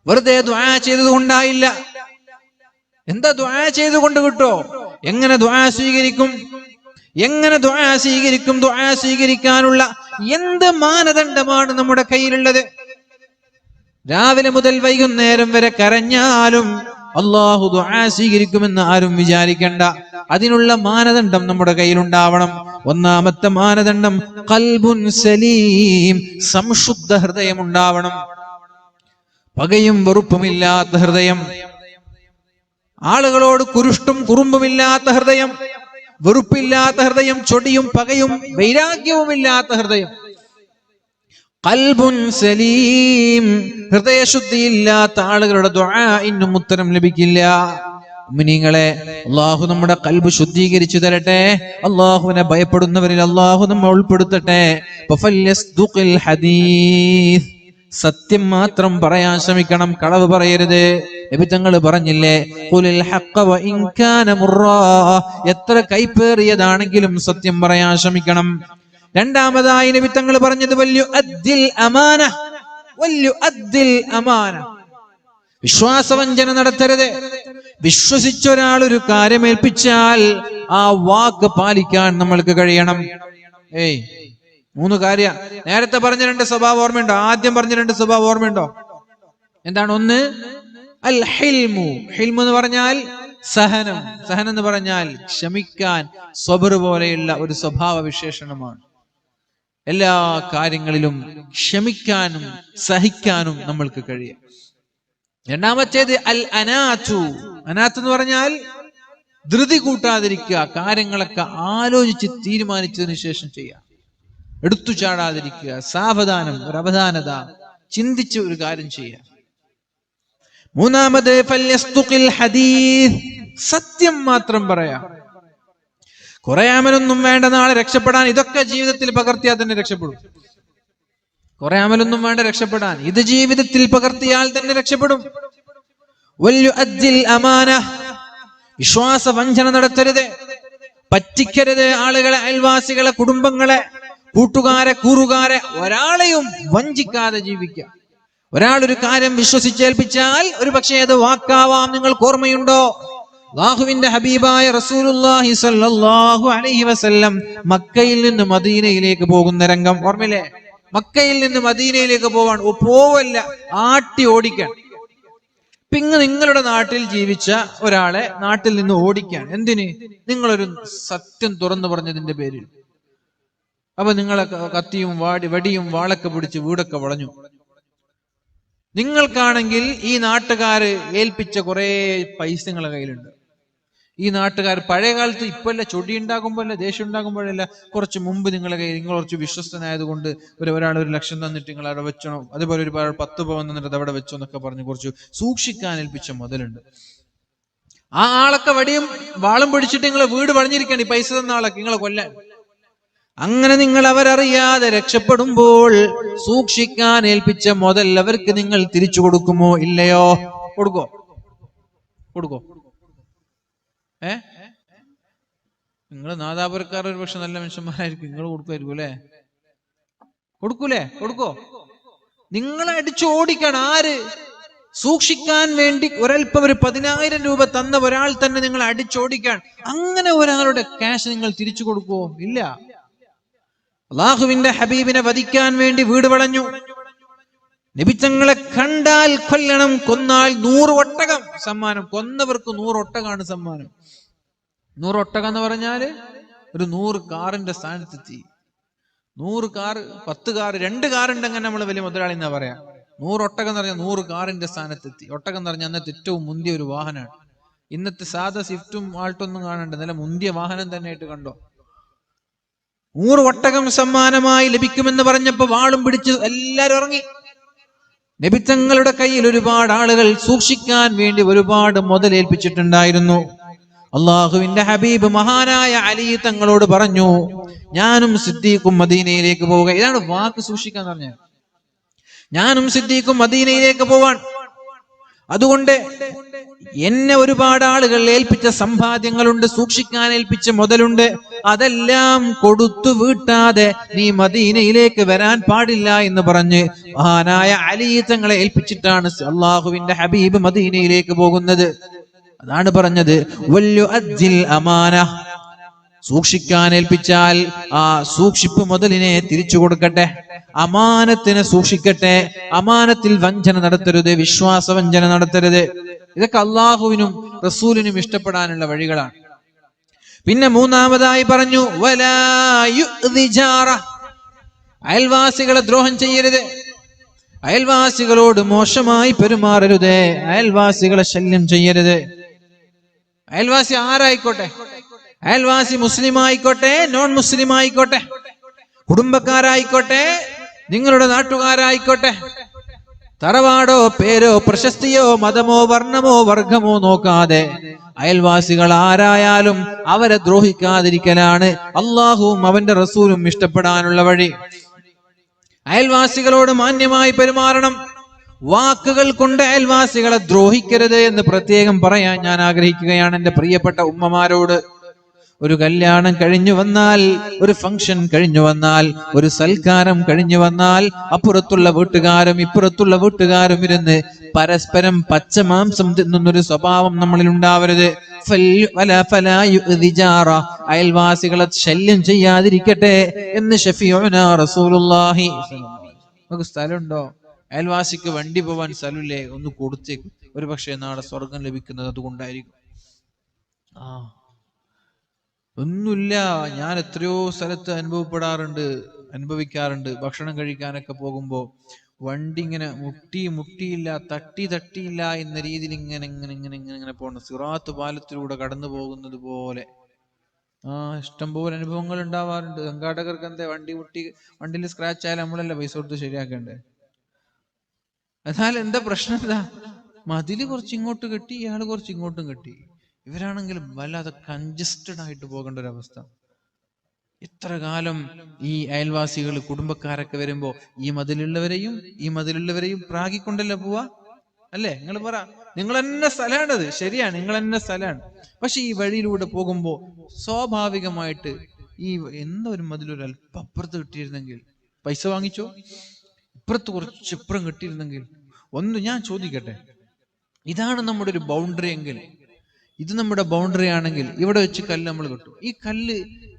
വെറുതെ ദുആ ചെയ്തത് കൊണ്ടായില്ല. എന്താ ദുആ ചെയ്തുകൊണ്ട് കിട്ടോ? എങ്ങനെ ദുആ സ്വീകരിക്കും? ദുആ സ്വീകരിക്കാനുള്ള എന്ത് മാനദണ്ഡമാണ് നമ്മുടെ കയ്യിലുള്ളത്? രാവിലെ മുതൽ വൈകുന്നേരം വരെ കരഞ്ഞാലും അല്ലാഹു ദുആ സ്വീകരിക്കുമെന്ന് ആരും വിചാരിക്കണ്ട. അതിനുള്ള മാനദണ്ഡം നമ്മുടെ കയ്യിലുണ്ടാവണം. ഒന്നാമത്തെ മാനദണ്ഡം ഖൽബുൻ സലീം, സംശുദ്ധ ഹൃദയം ഉണ്ടാവണം. പകയും വെറുപ്പുമില്ലാത്ത ഹൃദയം, ആളുകളോട് കുരുഷ്ടും കുറുമ്പുമില്ലാത്ത ഹൃദയം, വെറുപ്പില്ലാത്ത ഹൃദയം, ചൊടിയും പകയും വൈരാഗ്യവുമില്ലാത്ത ഹൃദയം. ഖൽബുൻ സലീം, ഹൃദയശുദ്ധിയില്ലാത്ത ആളുകളുടെ ദുആഇനും ഉത്തരം ലഭിക്കില്ല. മുഅ്മിനീങ്ങളെ, അല്ലാഹു നമ്മുടെ ഖൽബ് ശുദ്ധീകരിച്ചു തരട്ടെ. അല്ലാഹുവിനെ ഭയപ്പെടുന്നവരിൽ അല്ലാഹു നമ്മെ ഉൾപ്പെടുത്തട്ടെ. ഫഫല്യസ്ദുഖിൽ ഹദീസ്, സത്യം മാത്രം പറയാൻ ശ്രമിക്കണം, കളവ് പറയരുത്. നബി തങ്ങൾ പറഞ്ഞില്ലേ, ഖുലിൽ ഹഖ്ഖ വ ഇൻ കാന മുറാ, എത്ര കൈപ്പേറിയതാണെങ്കിലും സത്യം പറയാൻ ശ്രമിക്കണം. രണ്ടാമതായി നബി തങ്ങൾ പറഞ്ഞത് വല്യുഅദ്ദിൽ അമാന, വല്യുഅദ്ദിൽ അമാന, വിശ്വാസവഞ്ചന നടത്തരുത്. വിശ്വസിച്ച ഒരാൾ ഒരു കാര്യം ഏൽപ്പിച്ചാൽ ആ വാക്ക് പാലിക്കാൻ നമ്മൾക്ക് കഴിയണം. 3 കാര്യം നേരത്തെ പറഞ്ഞ 2 സ്വഭാവം ഓർമ്മയുണ്ടോ? ആദ്യം പറഞ്ഞ 2 സ്വഭാവം ഓർമ്മയുണ്ടോ? എന്താണ്? ഒന്ന് അൽ ഹിൽമു, ഹിൽമു എന്ന് പറഞ്ഞാൽ സഹനം. സഹനം എന്ന് പറഞ്ഞാൽ ക്ഷമിക്കാൻ, സ്വബർ പോലെയുള്ള ഒരു സ്വഭാവ വിശേഷണമാണ്. എല്ലാ കാര്യങ്ങളിലും ക്ഷമിക്കാനും സഹിക്കാനും നമ്മൾക്ക് കഴിയും. രണ്ടാമത്തേത് അൽ അനാതു, അനാത്ത് എന്ന് പറഞ്ഞാൽ ധൃതി കൂട്ടാതിരിക്കുക, കാര്യങ്ങളൊക്കെ ആലോചിച്ച് തീരുമാനിച്ചതിന് ശേഷം ചെയ്യാം, എടുത്തു ചാടാതിരിക്കുക, സാവധാനം, ഒരു അവധാനത, ചിന്തിച്ച് ഒരു കാര്യം ചെയ്യാം. മൂന്നാമത് ഫല്യസ്തുഖിൽ ഹദീസ്, സത്യം മാത്രം പറയാം. കുറെ അമലൊന്നും വേണ്ട നാളെ രക്ഷപ്പെടാൻ, ഇതൊക്കെ ജീവിതത്തിൽ പകർത്തിയാൽ തന്നെ രക്ഷപ്പെടും. കുറെ അമലൊന്നും വേണ്ട രക്ഷപ്പെടാൻ, ഇത് ജീവിതത്തിൽ പകർത്തിയാൽ തന്നെ രക്ഷപ്പെടും. വല്യുഅദ്ദിൽ അമാന, വിശ്വാസ വഞ്ചന നടത്തരുത്, പറ്റിക്കരുത്. ആളുകളെ, അയൽവാസികളെ, കുടുംബങ്ങളെ, കൂട്ടുകാരെ, കൂറുകാരെ, ഒരാളെയും വഞ്ചിക്കാതെ ജീവിക്കുക. ഒരാളൊരു കാര്യം വിശ്വസിച്ചേൽപ്പിച്ചാൽ ഒരു പക്ഷേ അത് വാക്കാവാം. നിങ്ങൾക്ക് ഓർമ്മയുണ്ടോ, അല്ലാഹുവിന്റെ ഹബീബായ റസൂലുള്ളാഹി സ്വല്ലല്ലാഹു അലൈഹി വസല്ലം മക്കയിൽ നിന്ന് മദീനയിലേക്ക് പോകുന്ന രംഗം ഓർമ്മയില്ലേ? മക്കയിൽ നിന്ന് മദീനയിലേക്ക് പോവല്ല, ആട്ടി ഓടിക്കാൻ. നിങ്ങളുടെ നാട്ടിൽ ജീവിച്ച ഒരാളെ നാട്ടിൽ നിന്ന് ഓടിക്കാൻ. എന്തിന്? നിങ്ങളൊരു സത്യം തുറന്നു പറഞ്ഞതിന്റെ പേരിൽ. അപ്പൊ നിങ്ങളെ കത്തിയും വടിയും വാളൊക്കെ പിടിച്ച് വീടൊക്കെ വളഞ്ഞു. നിങ്ങൾക്കാണെങ്കിൽ ഈ നാട്ടുകാര് ഏൽപ്പിച്ച കുറെ പൈസ നിങ്ങളെ കയ്യിലുണ്ട്. ഈ നാട്ടുകാർ പഴയ കാലത്ത്, ഇപ്പല്ല, ചൊടി ഉണ്ടാകുമ്പോഴല്ല, ദേഷ്യം ഉണ്ടാകുമ്പോഴല്ല, കുറച്ച് മുമ്പ് നിങ്ങളെ കയ്യിൽ, നിങ്ങൾ കുറച്ച് വിശ്വസ്തനായതുകൊണ്ട് ഒരാൾ 1 ലക്ഷം തന്നിട്ട് നിങ്ങൾ അവിടെ വെച്ചോ, അതുപോലെ ഒരു 10 പവൻ തന്നിട്ട് അവിടെ വെച്ചോ എന്നൊക്കെ പറഞ്ഞ് കുറച്ച് സൂക്ഷിക്കാൻ ഏൽപ്പിച്ച മുതലുണ്ട്. ആ ആളൊക്കെ വടിയും വാളും പിടിച്ചിട്ട് നിങ്ങളെ വീട് വളഞ്ഞിരിക്കുകയാണ്, ഈ പൈസ തന്ന ആളൊക്കെ നിങ്ങളെ കൊല്ലാൻ. അങ്ങനെ നിങ്ങൾ അവരറിയാതെ രക്ഷപ്പെടുമ്പോൾ സൂക്ഷിക്കാൻ ഏൽപ്പിച്ച മുതൽ അവർക്ക് നിങ്ങൾ തിരിച്ചു കൊടുക്കുമോ? ഇല്ലയോ? കൊടുക്കോ? നിങ്ങൾ നാദാപുരക്കാർ ഒരു പക്ഷെ നല്ല മനുഷ്യന്മാരായിരിക്കും, നിങ്ങൾ കൊടുക്കുമായിരിക്കും അല്ലെ? കൊടുക്കോ? നിങ്ങളെ അടിച്ചു ഓടിക്കണം. ആര്? സൂക്ഷിക്കാൻ വേണ്ടി ഒരൽപ്പം ഒരു 10,000 രൂപ തന്ന ഒരാൾ തന്നെ നിങ്ങൾ അടിച്ചോടിക്കാൻ. അങ്ങനെ ഒരാളുടെ ക്യാഷ് നിങ്ങൾ തിരിച്ചു കൊടുക്കുവോ? ഇല്ല. അല്ലാഹുവിന്റെ ഹബീബിനെ വധിക്കാൻ വേണ്ടി വീട് വളഞ്ഞു. നബി തങ്ങളെ കണ്ടാൽ കൊല്ലണം, കൊന്നാൽ 100 ഒട്ടകം സമ്മാനം. കൊന്നവർക്ക് 100 ഒട്ടകമാണ് സമ്മാനം. 100 ഒട്ടകം എന്ന് പറഞ്ഞാല് ഒരു 100 കാറിന്റെ സ്ഥാനത്തെത്തി. 100 കാർ, 10 കാർ, 2 കാറുണ്ടെങ്കിൽ നമ്മൾ വലിയ മുതലാളി എന്നാ പറയാ. 100 ഒട്ടകം എന്ന് പറഞ്ഞാൽ 100 കാറിന്റെ സ്ഥാനത്തെത്തി. ഒട്ടകം എന്ന് പറഞ്ഞാൽ അന്നത്തെ ഏറ്റവും മുന്തിയ ഒരു വാഹനമാണ്. ഇന്നത്തെ സാധാ സ്വിഫ്റ്റും ആൾട്ടൊന്നും കാണണ്ട, നല്ല മുന്തിയ വാഹനം തന്നെ ആയിട്ട് കണ്ടോ. 100 ഒട്ടകം സമ്മാനമായി ലഭിക്കുമെന്ന് പറഞ്ഞപ്പോ വാളും പിടിച്ച് എല്ലാരും ഇറങ്ങി. നബി തങ്ങളുടെ കയ്യിൽ ഒരുപാട് ആളുകൾ സൂക്ഷിക്കാൻ വേണ്ടി ഒരുപാട് മുതലേൽപ്പിച്ചിട്ടുണ്ടായിരുന്നു. അള്ളാഹുവിന്റെ ഹബീബ് മഹാനായ അലി തങ്ങളോട് പറഞ്ഞു, ഞാനും സിദ്ദീഖും മദീനയിലേക്ക് പോവുക. ഇതാണ് വാക്ക് സൂക്ഷിക്കാൻ പറഞ്ഞത്. ഞാനും സിദ്ദീഖും മദീനയിലേക്ക് പോവാൻ. അതുകൊണ്ട് എന്നെ ഒരുപാട് ആളുകൾ ഏൽപ്പിച്ച സമ്പാദ്യങ്ങളുണ്ട്, സൂക്ഷിക്കാൻ ഏൽപ്പിച്ച മുതലുണ്ട്. അതെല്ലാം കൊടുത്തു വീട്ടാതെ നീ മദീനയിലേക്ക് വരാൻ പാടില്ല എന്ന് പറഞ്ഞ് മഹാനായ അലി തങ്ങളെ ഏൽപ്പിച്ചിട്ടാണ് അള്ളാഹുവിന്റെ ഹബീബ് മദീനയിലേക്ക് പോകുന്നത്. അതാണ് പറഞ്ഞത് വല്യു അജ്ജിൽ അമാന, സൂക്ഷിക്കാൻ ഏൽപ്പിച്ചാൽ ആ സൂക്ഷിപ്പ് മുതലിനെ തിരിച്ചു കൊടുക്കട്ടെ, അമാനത്തിനെ സൂക്ഷിക്കട്ടെ. അമാനത്തിൽ വഞ്ചന നടത്തരുത്, വിശ്വാസവഞ്ചന നടത്തരുത്. ഇതൊക്കെ അള്ളാഹുവിനും റസൂലിനും ഇഷ്ടപ്പെടാനുള്ള വഴികളാണ്. പിന്നെ മൂന്നാമതായി പറഞ്ഞു വലാ യുഅ്ദി ജാറ, അയൽവാസികളെ ദ്രോഹം ചെയ്യരുത്, അയൽവാസികളോട് മോശമായി പെരുമാറരുത്, അയൽവാസികളെ ശല്യം ചെയ്യരുത്. അയൽവാസി ആരായിക്കോട്ടെ, അയൽവാസി മുസ്ലിം ആയിക്കോട്ടെ, നോൺ മുസ്ലിം ആയിക്കോട്ടെ, കുടുംബക്കാരായിക്കോട്ടെ, നിങ്ങളുടെ നാട്ടുകാരായിക്കോട്ടെ, തറവാടോ പേരോ പ്രശസ്തിയോ മതമോ വർണ്ണമോ വർഗമോ നോക്കാതെ അയൽവാസികൾ ആരായാലും അവരെ ദ്രോഹിക്കാതിരിക്കലാണ് അള്ളാഹുവും അവന്റെ റസൂലും ഇഷ്ടപ്പെടാനുള്ള വഴി. അയൽവാസികളോട് മാന്യമായി പെരുമാറണം. വാക്കുകൾ കൊണ്ട് അയൽവാസികളെ ദ്രോഹിക്കരുത് എന്ന് പ്രത്യേകം പറയാൻ ഞാൻ ആഗ്രഹിക്കുകയാണ് എന്റെ പ്രിയപ്പെട്ട ഉമ്മമാരോട്. ഒരു കല്യാണം കഴിഞ്ഞു വന്നാൽ, ഒരു ഫംഗ്ഷൻ കഴിഞ്ഞു വന്നാൽ, ഒരു സൽക്കാരം കഴിഞ്ഞു വന്നാൽ അപ്പുറത്തുള്ള വീട്ടുകാരും ഇപ്പുറത്തുള്ള വീട്ടുകാരും ഇരുന്ന് പരസ്പരം പച്ചമാംസം തിന്നുന്നൊരു സ്വഭാവം നമ്മളിൽ ഉണ്ടാവരുത്. അയൽവാസികളെ ശല്യം ചെയ്യാതിരിക്കട്ടെ എന്ന് ഷഫീഉനാ റസൂലുള്ളാഹി. നമുക്ക് സ്ഥലമുണ്ടോ? അയൽവാസിക്ക് വണ്ടി പോവാൻ സ്ഥലമില്ലേ? ഒന്ന് കൊടുത്തേക്ക്. ഒരു പക്ഷേ നാളെ സ്വർഗം ലഭിക്കുന്നത് അതുകൊണ്ടായിരിക്കും. ഒന്നുമില്ല, ഞാൻ എത്രയോ സ്ഥലത്ത് അനുഭവിക്കാറുണ്ട്. ഭക്ഷണം കഴിക്കാനൊക്കെ പോകുമ്പോ വണ്ടി ഇങ്ങനെ മുട്ടിയില്ല, തട്ടിയില്ല എന്ന രീതിയിൽ ഇങ്ങനെ പോകണം. സിറാത്ത് പാലത്തിലൂടെ കടന്നു പോകുന്നത് പോലെ ഇഷ്ടംപോലെ അനുഭവങ്ങൾ ഉണ്ടാവാറുണ്ട്. സംഘാടകർക്ക് എന്താ, വണ്ടിയിൽ സ്ക്രാച്ച് ആയാലും നമ്മളല്ല പൈസ കൊടുത്ത് ശരിയാക്കണ്ടേ? എന്നാൽ എന്താ പ്രശ്നം? എന്താ, മതില് കുറച്ച് ഇങ്ങോട്ട് കെട്ടി, ഇയാള് കുറച്ച് ഇങ്ങോട്ടും കെട്ടി. ഇവരാണെങ്കിലും വല്ലാതെ കൺജസ്റ്റഡ് ആയിട്ട് പോകേണ്ട ഒരു അവസ്ഥ. എത്ര കാലം ഈ അയൽവാസികൾ കുടുംബക്കാരൊക്കെ വരുമ്പോ ഈ മതിലുള്ളവരെയും പ്രാഗിക്കൊണ്ടല്ലേ പോവാ? അല്ലേ? നിങ്ങൾ പറ, നിങ്ങൾ തന്നെ സ്ഥലമാണത്, ശരിയാണ്, നിങ്ങൾ തന്നെ സ്ഥലമാണ്. പക്ഷെ ഈ വഴിയിലൂടെ പോകുമ്പോ സ്വാഭാവികമായിട്ട് ഈ ഒരു മതിലൊരു അല്പം അപ്പുറത്ത് കിട്ടിയിരുന്നെങ്കിൽ, പൈസ വാങ്ങിച്ചോ, ഇപ്പുറത്ത് കുറച്ച് ഇപ്പുറം കിട്ടിയിരുന്നെങ്കിൽ. ഞാൻ ചോദിക്കട്ടെ, ഇതാണ് നമ്മുടെ ഒരു ബൗണ്ടറി എങ്കിൽ, ഇത് നമ്മുടെ ബൗണ്ടറി ആണെങ്കിൽ ഇവിടെ വെച്ച് കല്ല് നമ്മൾ കിട്ടും. ഈ കല്ല്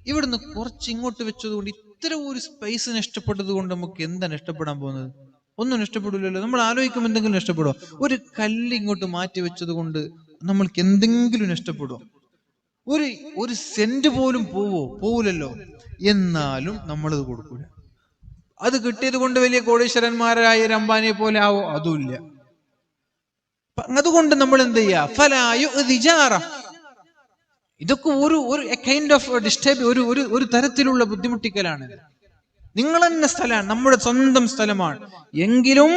ഇവിടുന്ന് കുറച്ച് ഇങ്ങോട്ട് വെച്ചതുകൊണ്ട് ഇത്ര ഒരു സ്പേസ് നഷ്ടപ്പെട്ടത് കൊണ്ട് നമുക്ക് എന്താണ് നഷ്ടപ്പെടാൻ പോകുന്നത്? ഒന്നും നഷ്ടപ്പെടില്ലല്ലോ. നമ്മൾ ആലോചിക്കുമ്പോൾ എന്തെങ്കിലും നഷ്ടപ്പെടുമോ? ഒരു കല്ല് ഇങ്ങോട്ട് മാറ്റി വെച്ചത് കൊണ്ട് നമ്മൾക്ക് എന്തെങ്കിലും നഷ്ടപ്പെടുമോ? ഒരു സെന്റ് പോലും പോവില്ലല്ലോ. എന്നാലും നമ്മളത് കൊടുക്കൂല. അത് കിട്ടിയത് കൊണ്ട് വലിയ കോടീശ്വരന്മാരായ അംബാനിയെ പോലെ ആവോ? അതുമില്ല. അതുകൊണ്ട് നമ്മൾ എന്ത് ചെയ്യാ? ഇതൊക്കെ ഒരു കൈൻഡ് ഓഫ് ഡിസ്റ്റർബ്, ഒരു തരത്തിലുള്ള ബുദ്ധിമുട്ടിക്കലാണ്. നിങ്ങൾ തന്നെ സ്ഥലമാണ്, നമ്മുടെ സ്വന്തം സ്ഥലമാണ്. എങ്കിലും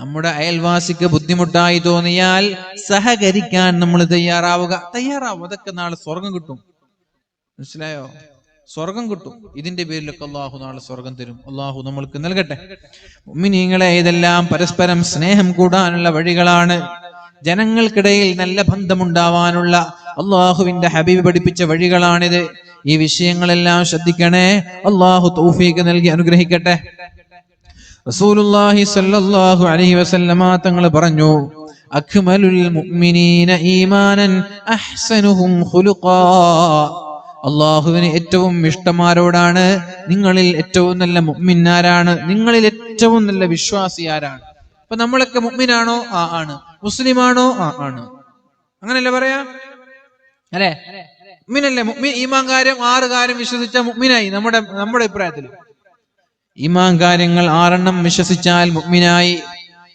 നമ്മുടെ അയൽവാസിക്ക് ബുദ്ധിമുട്ടായി തോന്നിയാൽ സഹകരിക്കാൻ നമ്മൾ തയ്യാറാവും. അതൊക്കെ നാളെ സ്വർഗം കിട്ടും. മനസ്സിലായോ? സ്വർഗം കിട്ടും. ഇതിന്റെ പേരിലൊക്കെ അള്ളാഹു നാളെ സ്വർഗം തരും. അള്ളാഹു നമ്മൾക്ക് നൽകട്ടെ. മുഅ്മിനീങ്ങളെ, ഇതെല്ലാം പരസ്പരം സ്നേഹം കൂടാനുള്ള വഴികളാണ്. ജനങ്ങൾക്കിടയിൽ നല്ല ബന്ധമുണ്ടാവാനുള്ള അള്ളാഹുവിന്റെ ഹബീബ് പഠിപ്പിച്ച വഴികളാണിത്. ഈ വിഷയങ്ങളെല്ലാം ശ്രദ്ധിക്കണേ. അള്ളാഹു തൗഫീഖ് നൽകി അനുഗ്രഹിക്കട്ടെ. റസൂലുള്ളാഹി സ്വല്ലല്ലാഹു അലൈഹി വസല്ലമ തങ്ങൾ പറഞ്ഞു, അക്മലുൽ മുഅ്മിനീന ഈമാനൻ അഹ്സനുഹും ഖുലുഖാ. അള്ളാഹുവിന് ഏറ്റവും ഇഷ്ടമാരോടാണ്? നിങ്ങളിൽ ഏറ്റവും നല്ല മുഅ്മിനാരാണ്? നിങ്ങളിൽ ഏറ്റവും നല്ല വിശ്വാസി ആരാണ്? അപ്പൊ നമ്മളൊക്കെ മുഅ്മിനാണോ? ആണ്. മുസ്ലിമാണോ? ആണ്. അങ്ങനല്ലേ പറയാ? അല്ലെ? മുഅ്മിനല്ലേ? മുഅ്മിൻ ഈമാൻ കാര്യം 6 കാര്യം വിശ്വസിച്ച മുഅ്മിനായി. നമ്മുടെ അഭിപ്രായത്തിൽ ഈമാൻ കാര്യങ്ങൾ 6 വിശ്വസിച്ചാൽ മുഅ്മിനായി.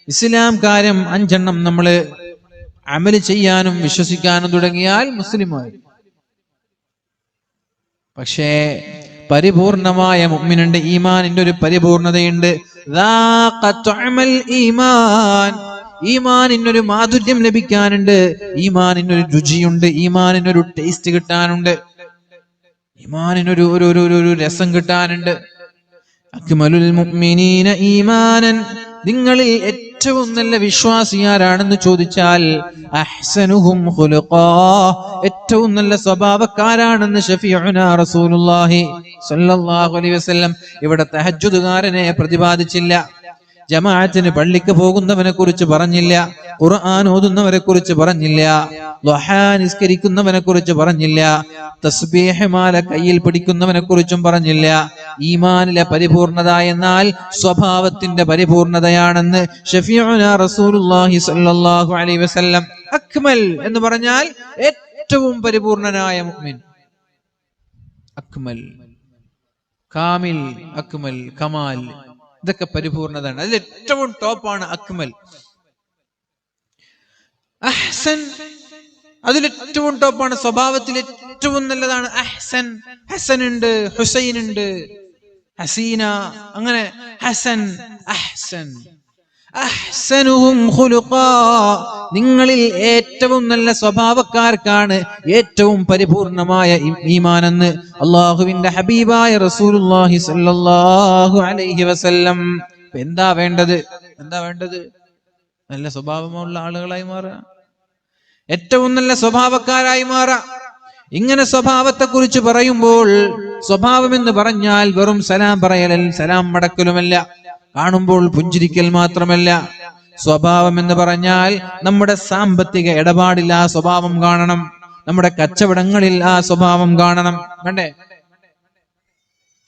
ഇസ്ലാം കാര്യം 5 നമ്മൾ അമല് ചെയ്യാനും വിശ്വസിക്കാനും തുടങ്ങിയാൽ മുസ്ലിമായി. പക്ഷേ പരിപൂർണമായ മുഅ്മിനുണ്ട്. ഈമാനിന്റെ ഒരു പരിപൂർണതയുണ്ട്. ഈമാനിനൊരു മാധുര്യം ലഭിക്കാനുണ്ട്. ഈമാനിനൊരു രുചിയുണ്ട്. ഈമാനിനൊരു ടേസ്റ്റ് കിട്ടാനുണ്ട്. ഈമാനിനൊരു ഒരു രസം കിട്ടാനുണ്ട്. അക്മലുൽ മുഅ്മിനീന ഈമാനൻ, നിങ്ങളിൽ ഏറ്റവും നല്ല വിശ്വാസി ആരാണെന്ന് ചോദിച്ചാൽ അഹ്സനുഹും ഖുലുഖാ, ഏറ്റവും നല്ല സ്വഭാവക്കാരാണെന്ന് ശഫീഉനാ റസൂലുള്ളാഹി സ്വല്ലല്ലാഹു അലൈഹി വസല്ലം. ഇവിടെ തഹജ്ജുദുകാരനെ പ്രതിപാദിച്ചില്ല, ജമാഅത്തിന് പള്ളിക്ക് പോകുന്നവനെ കുറിച്ച് പറഞ്ഞില്ല, ഖുർആൻ ഓതുന്നവരെ കുറിച്ച് പറഞ്ഞില്ല, ദുഹാ നിസ്കരിക്കുന്നവനെ കുറിച്ച് പറഞ്ഞില്ല, തസ്ബീഹ് മാല കയ്യിൽ പിടിക്കുന്നവനെ കുറിച്ചും പറഞ്ഞില്ല. ഈമാനിലെ പരിപൂർണത എന്നാൽ സ്വഭാവത്തിന്റെ പരിപൂർണതയാണെന്ന് ശഫീഉനാ റസൂലുള്ളാഹി സ്വല്ലല്ലാഹു അലൈഹി വസല്ലം. അക്മൽ എന്ന് പറഞ്ഞാൽ ഏറ്റവും പരിപൂർണനായ മുഅ്മിൻ. അക്മൽ, കാമിൽ, അക്മൽ, കമാൽ, ഇതൊക്കെ പരിപൂർണതയാണ്. അതിൽ ഏറ്റവും ടോപ്പാണ് അക്മൽ. അഹ്സൻ, അതിലേറ്റവും ടോപ്പാണ്, സ്വഭാവത്തിൽ ഏറ്റവും നല്ലതാണ് അഹ്സൻ. ഹസൻ ഉണ്ട്, ഹുസൈൻ ഉണ്ട്, ഹസീന, അങ്ങനെ ഹസൻ, അഹ്സൻ. അഹ്സനുഹും ഖുലുഖാ, നിങ്ങളിൽ ഏറ്റവും നല്ല സ്വഭാവക്കാർക്കാണ് ഏറ്റവും പരിപൂർണമായ ഈമാനെന്ന് അല്ലാഹുവിന്റെ ഹബീബായ റസൂലുള്ളാഹി സ്വല്ലല്ലാഹു അലൈഹി വസല്ലം. എന്താ വേണ്ടത്? നല്ല സ്വഭാവമുള്ള ആളുകളായി മാറുക, ഏറ്റവും നല്ല സ്വഭാവക്കാരായി മാറുക. ഇങ്ങനെ സ്വഭാവത്തെ കുറിച്ച് പറയുമ്പോൾ, സ്വഭാവം എന്ന് പറഞ്ഞാൽ വെറും സലാം പറയൽ, സലാം മടക്കലുമല്ല, കാണുമ്പോൾ പുഞ്ചിരിക്കൽ മാത്രമല്ല. സ്വഭാവം എന്ന് പറഞ്ഞാൽ നമ്മുടെ സാമ്പത്തിക ഇടപാടിൽ ആ സ്വഭാവം കാണണം, നമ്മുടെ കച്ചവടങ്ങളിൽ ആ സ്വഭാവം കാണണം. വേണ്ടേ?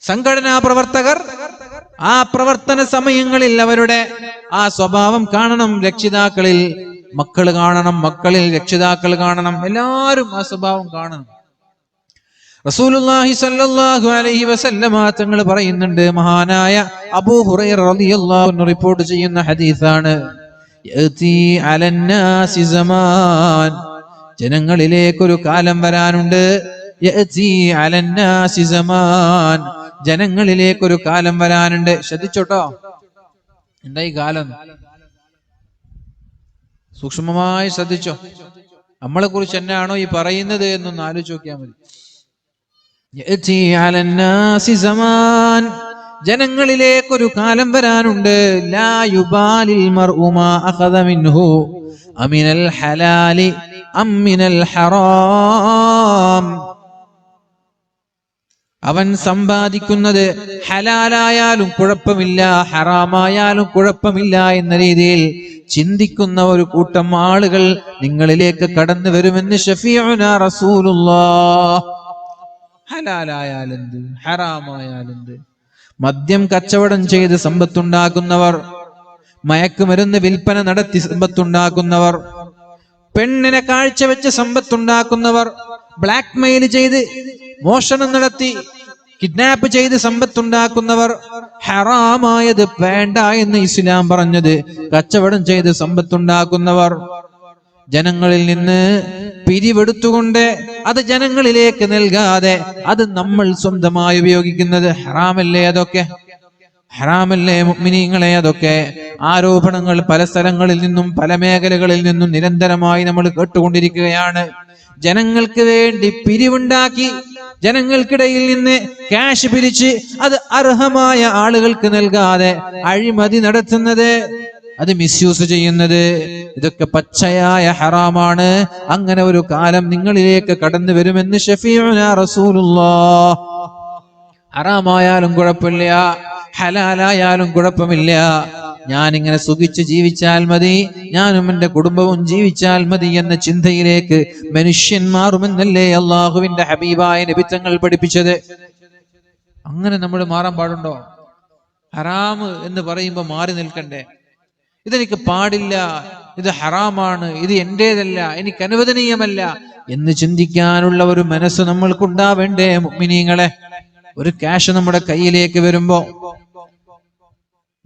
സംഘടനാ പ്രവർത്തകർ ആ പ്രവർത്തന സമയങ്ങളിൽ അവരുടെ ആ സ്വഭാവം കാണണം. രക്ഷിതാക്കളിൽ മക്കൾ കാണണം, മക്കളിൽ രക്ഷിതാക്കൾ കാണണം, എല്ലാവരും ആ സ്വഭാവം കാണണം. റസൂലുള്ളാഹി സ്വല്ലല്ലാഹു അലൈഹി വസല്ലമ തങ്ങൾ പറയുന്നുണ്ട്, മഹാനായ അബൂ ഹുറൈറ റളിയല്ലാഹു അൻഹു റിപ്പോർട്ട് ചെയ്യുന്ന ഹദീസാണ്, യഅതി അലന്നാസി സമാൻ, ജനങ്ങളിലേക്കൊരു കാലം വരാനുണ്ട്. യഅതി അലന്നാസി സമാൻ, ജനങ്ങളിലേക്കൊരു കാലം വരാനുണ്ട്. ശ്രദ്ധിച്ചോട്ടോ, എന്താ ഈ കാലം? സൂക്ഷ്മമായി ശ്രദ്ധിച്ചോ. നമ്മളെ കുറിച്ച് എന്നാണോ ഈ പറയുന്നത് എന്നൊന്ന് ആലോചിച്ച് നോക്കിയാൽ മതി. യഅതി അലന്നാസി സമാൻ, ജനങ്ങളിലേക്കൊരു കാലം വരാനുണ്ട്. ലാ യുബാലിൽ മർഉ മാ അഖദ മിൻഹു അമിനൽ ഹലാലി അമ്മിനൽ ഹറാം, അവൻ സമ്പാദിക്കുന്നത് ഹലാലായാലും കുഴപ്പമില്ല, ഹറാമായാലും കുഴപ്പമില്ല എന്ന രീതിയിൽ ചിന്തിക്കുന്ന ഒരു കൂട്ടം ആളുകൾ നിങ്ങളിലേക്ക് കടന്നു വരുമെന്ന് ശഫീഉനാ റസൂലുള്ളാഹ്. ഹലാലായാലെന്ത്, ഹറാമായാലെന്ത്? മദ്യം കച്ചവടം ചെയ്ത് സമ്പത്തുണ്ടാക്കുന്നവർ, മയക്കുമരുന്ന് വിൽപ്പന നടത്തി സമ്പത്തുണ്ടാക്കുന്നവർ, പെണ്ണിനെ കാഴ്ചവെച്ച് സമ്പത്തുണ്ടാക്കുന്നവർ, ബ്ലാക്ക് മെയിൽ ചെയ്ത് മോഷണം നടത്തി കിഡ്നാപ്പ് ചെയ്ത് സമ്പത്തുണ്ടാക്കുന്നവർ, ഹറാമായത് വേണ്ട എന്ന് ഇസ്ലാം പറഞ്ഞത് കച്ചവടം ചെയ്ത് സമ്പത്തുണ്ടാക്കുന്നവർ, ജനങ്ങളിൽ നിന്ന് പിരിവെടുത്തുകൊണ്ട് അത് ജനങ്ങളിലേക്ക് നൽകാതെ അത് നമ്മൾ സ്വന്തമായി ഉപയോഗിക്കുന്നത് ഹറാമല്ലേ? അതൊക്കെ ഹറാമല്ലേ മുഅ്മിനീങ്ങളെ? അതൊക്കെ ആരോപണങ്ങൾ പല സ്ഥലങ്ങളിൽ നിന്നും പല മേഖലകളിൽ നിന്നും നിരന്തരമായി നമ്മൾ കേട്ടുകൊണ്ടിരിക്കുകയാണ്. ജനങ്ങൾക്ക് വേണ്ടി പിരിവുണ്ടാക്കി ജനങ്ങൾക്കിടയിൽ നിന്ന് ക്യാഷ് പിരിച്ച് അത് അർഹമായ ആളുകൾക്ക് നൽകാതെ അഴിമതി നടത്തുന്നത്, അത് മിസ്യൂസ് ചെയ്യുന്നത്, ഇതൊക്കെ പച്ചയായ ഹറാമാണ്. അങ്ങനെ ഒരു കാലം നിങ്ങളിലേക്ക് കടന്നു വരുമെന്ന് ശഫീഉനാ റസൂലുള്ളാഹ്. ഹറാമായാലും കുഴപ്പമില്ല, ഹലാലായാലും കുഴപ്പമില്ല, ഞാനിങ്ങനെ സുഖിച്ച് ജീവിച്ചാൽ മതി, ഞാനും എന്റെ കുടുംബവും ജീവിച്ചാൽ മതി എന്ന ചിന്തയിലേക്ക് മനുഷ്യൻ മാറുമെന്നല്ലേ അള്ളാഹുവിന്റെ ഹബീബായ നബി തങ്ങൾ പഠിപ്പിച്ചത്. അങ്ങനെ നമ്മൾ മാറാൻ പാടുണ്ടോ? ഹറാം എന്ന് പറയുമ്പോൾ മാറി നിൽക്കണ്ടേ? ഇതെനിക്ക് പാടില്ല, ഇത് ഹറാമാണ്, ഇത് എന്റേതല്ല, എനിക്ക് അനുവദനീയമല്ല എന്ന് ചിന്തിക്കാനുള്ള ഒരു മനസ്സ് നമ്മൾക്കുണ്ടാവേണ്ടേ മുഅ്മിനീങ്ങളെ? ഒരു ക്യാഷ് നമ്മുടെ കയ്യിലേക്ക് വരുമ്പോ,